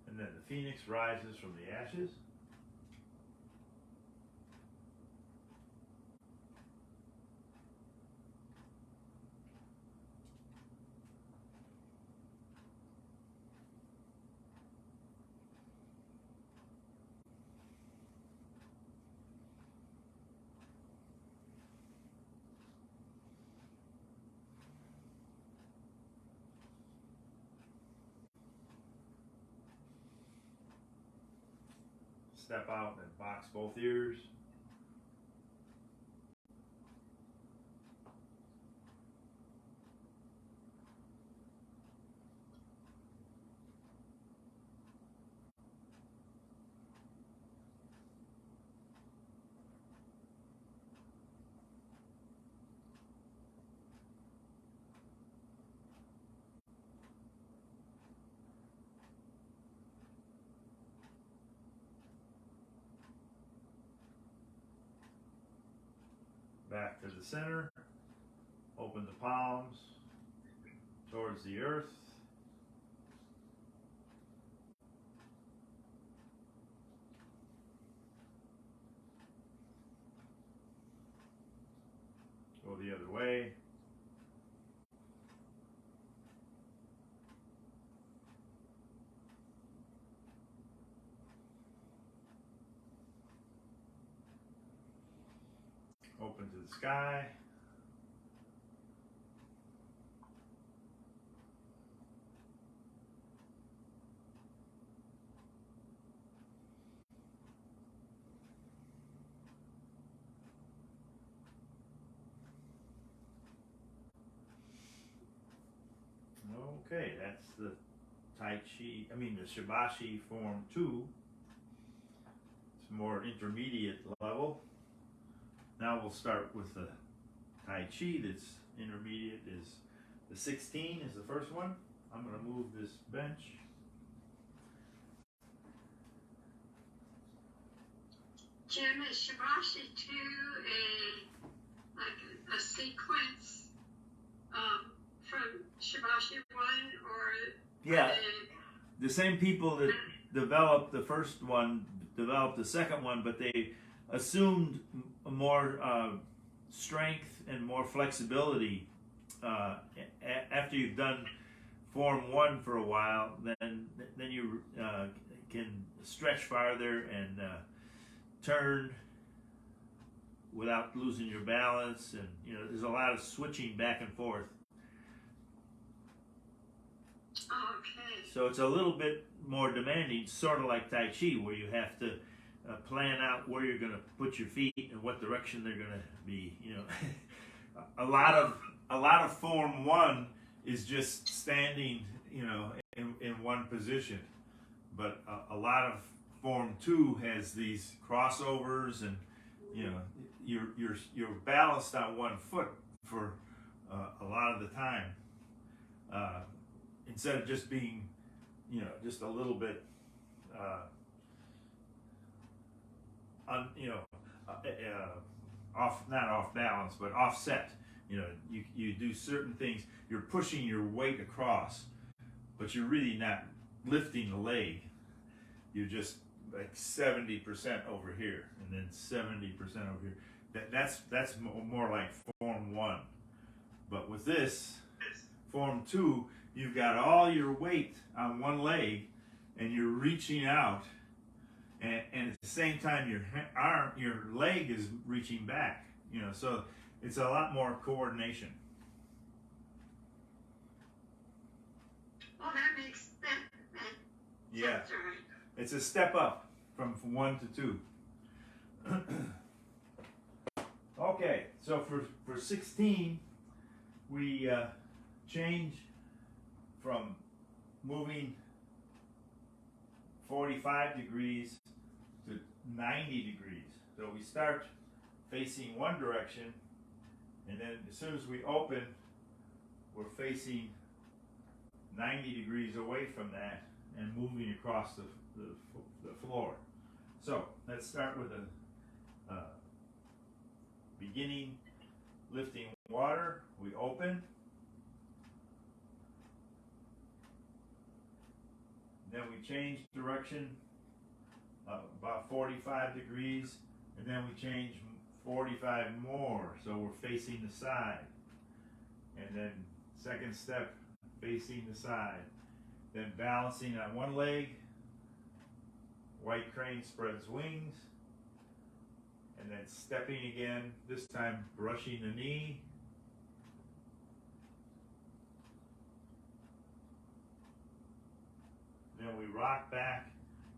And then the phoenix rises from the ashes. Step out and box both ears. back to the center. Open the palms towards the earth. Go the other way. Open to the sky. Okay, that's the Tai Chi, the Shibashi Form 2. It's more intermediate level. Now we'll start with the Tai Chi that's intermediate. Is the 16 is the first one. I'm going to move this bench. Jim, is Shibashi 2 a sequence from Shibashi 1 or? Yeah, the same people that developed the first one developed the second one, but they assumed more strength and more flexibility after you've done Form 1 for a while. Then you can stretch farther and turn without losing your balance, and there's a lot of switching back and forth. Okay. So it's a little bit more demanding, sort of like Tai Chi, where you have to plan out where you're going to put your feet and what direction they're going to be. A lot of Form 1 is just standing, in one position, but a lot of Form 2 has these crossovers, and you're balanced on one foot for a lot of the time, instead of just being just a little bit not off balance, but offset. You do certain things. You're pushing your weight across, but you're really not lifting the leg. You're just like 70% over here, and then 70% over here. That's more like Form 1. But with this Form 2, you've got all your weight on one leg, and you're reaching out, and at the same time your leg is reaching back. So it's a lot more coordination. Well, that makes sense. Yeah, Right. it's a step up from 1 to 2. Okay, so for 16, we change from moving 45 degrees to 90 degrees. So we start facing one direction, and then as soon as we open, we're facing 90 degrees away from that and moving across the floor. So let's start with a beginning lifting water. We open. Then we change direction about 45 degrees, and then we change 45 more, so we're facing the side. And then second step, facing the side. Then balancing on one leg, white crane spreads wings, and then stepping again, this time brushing the knee. Then we rock back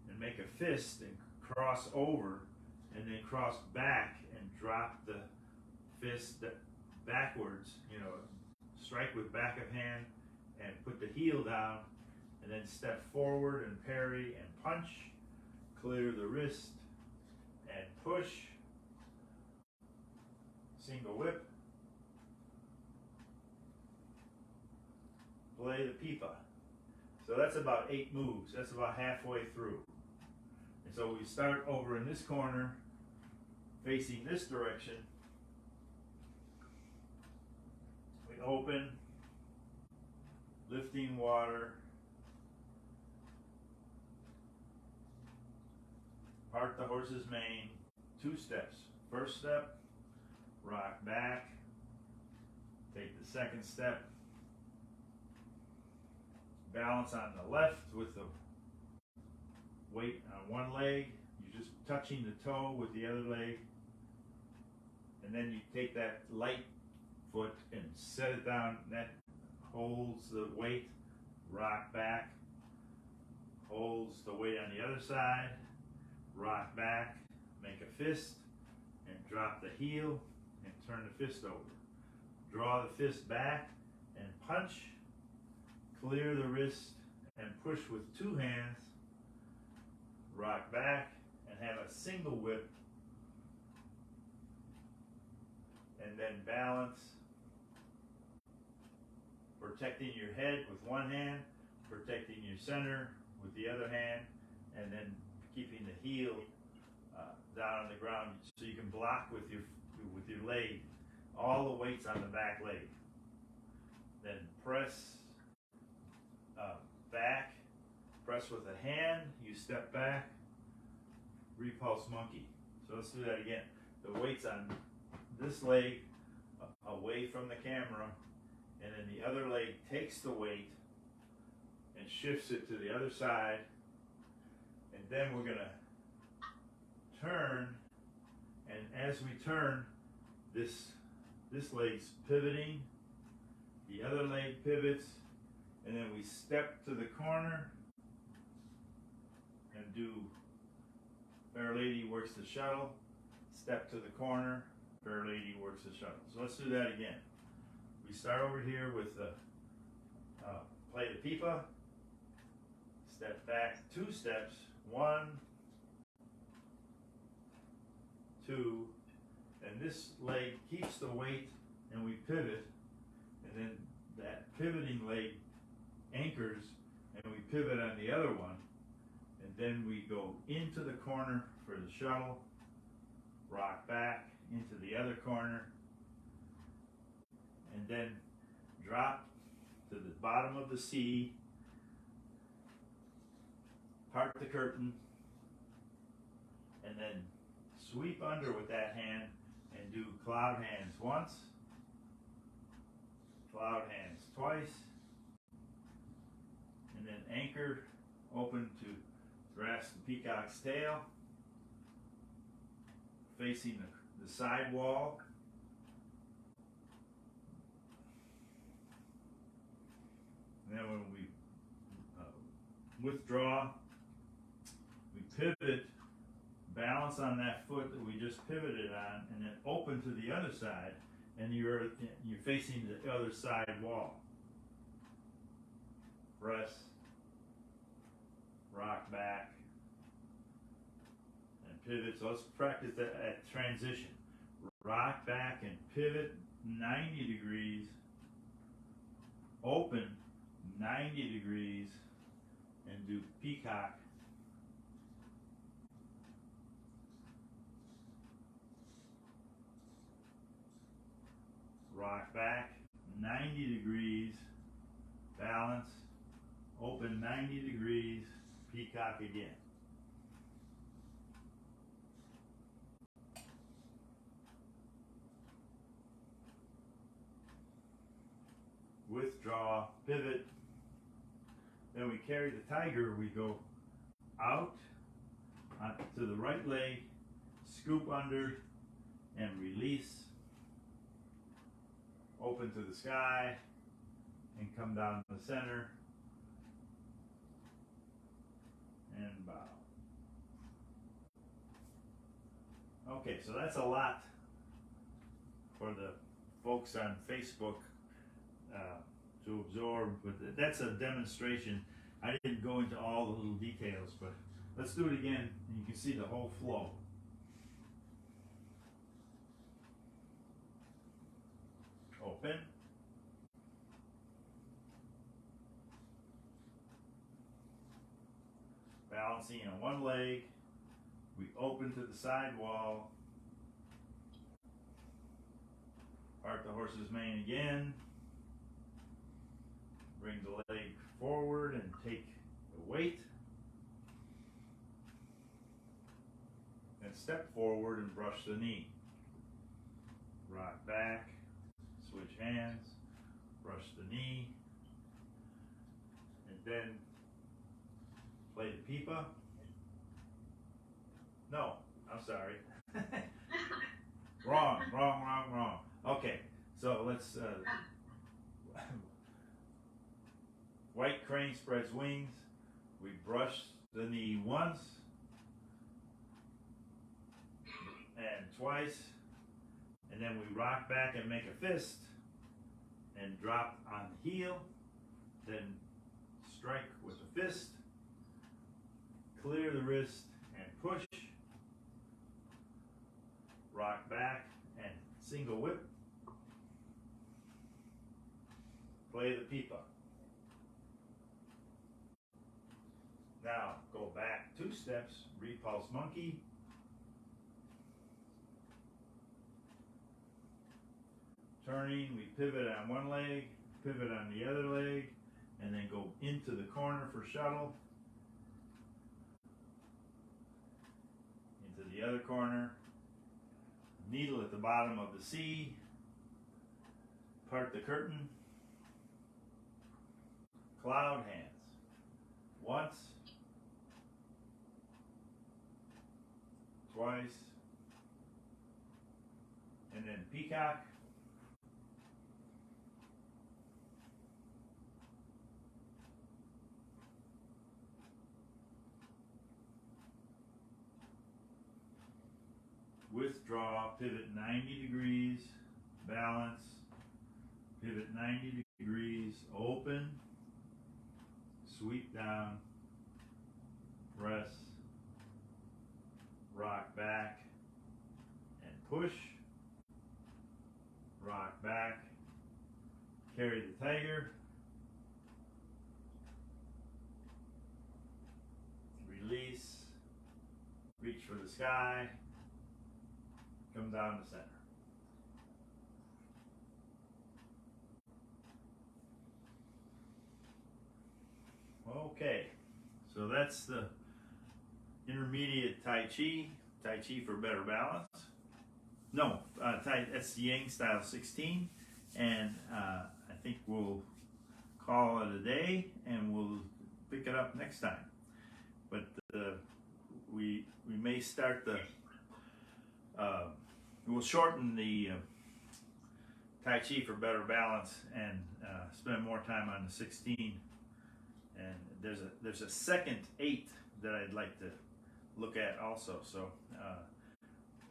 and make a fist and cross over, and then cross back and drop the fist backwards, strike with back of hand and put the heel down, and then step forward and parry and punch, clear the wrist and push, single whip, play the pipa. So that's about 8 moves. That's about halfway through. And so we start over in this corner, facing this direction, open, lifting water, part the horse's mane, 2 steps. First step, rock back, take the second step, balance on the left with the weight on one leg, you're just touching the toe with the other leg, and then you take that light foot and set it down, that holds the weight, rock back, holds the weight on the other side, rock back, make a fist, and drop the heel and turn the fist over. Draw the fist back and punch, clear the wrist and push with 2 hands, rock back and have a single whip, and then balance, protecting your head with one hand, protecting your center with the other hand, and then keeping the heel down on the ground so you can block with your leg, all the weights on the back leg. Then press back, press with a hand, you step back, repulse monkey. So let's do that again. The weights on this leg away from the camera, and then the other leg takes the weight and shifts it to the other side, and then we're gonna turn, and as we turn, this leg's pivoting, the other leg pivots, and then we step to the corner and do Fair Lady works the shuttle, step to the corner, Fair Lady works the shuttle. So let's do that again. We start over here with the play the pipa, step back 2 steps, 1, 2, and this leg keeps the weight and we pivot, and then that pivoting leg anchors and we pivot on the other one, and then we go into the corner for the shuttle, rock back into the other corner, and then drop to the bottom of the C, part the curtain, and then sweep under with that hand and do cloud hands once, cloud hands twice, and then anchor, open to grasp the peacock's tail, facing the side wall. And then when we withdraw, we pivot, balance on that foot that we just pivoted on, and then open to the other side, and you're facing the other side wall. Press, rock back, and pivot. So let's practice that at transition. Rock back and pivot 90 degrees, open 90 degrees, and do peacock. Rock back 90 degrees, balance, open 90 degrees, peacock again. Withdraw, pivot. Then we carry the tiger, we go out to the right leg, scoop under, and release. Open to the sky, and come down to the center, and bow. Okay, so that's a lot for the folks on Facebook to absorb, but that's a demonstration. I didn't go into all the little details, but let's do it again, and you can see the whole flow. Open. Balancing on one leg, we open to the side wall, part the horse's mane again, Bring the leg forward and take the weight. And step forward and brush the knee. Rock back, switch hands, brush the knee, and then play the pipa. No, I'm sorry. Wrong. Okay, so let's, white crane spreads wings. We brush the knee once and twice, and then we rock back and make a fist and drop on the heel, then strike with the fist, clear the wrist and push, rock back and single whip, play the pipa. Now go back 2 steps, repulse monkey, turning, we pivot on one leg, pivot on the other leg, and then go into the corner for shuttle, into the other corner, needle at the bottom of the C, part the curtain, cloud hands, once, twice, and then peacock, withdraw, pivot 90 degrees, balance, pivot 90 degrees, open, sweep down, press, rock back, and push, rock back, carry the tiger, release, reach for the sky, come down to center. Okay, so that's the intermediate Tai Chi for better balance. No, that's the Yang style 16, and I think we'll call it a day, and we'll pick it up next time. But we may start the we'll shorten the Tai Chi for better balance and spend more time on the 16. And there's a second 8 that I'd like to look at also. So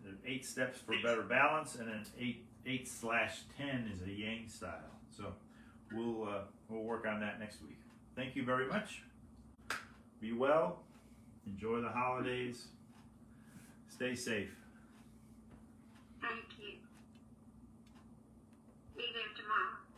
the 8 steps for better balance, and then 8/10 is a Yang style. So we'll work on that next week. Thank you very much. Be well. Enjoy the holidays. Stay safe. Thank you.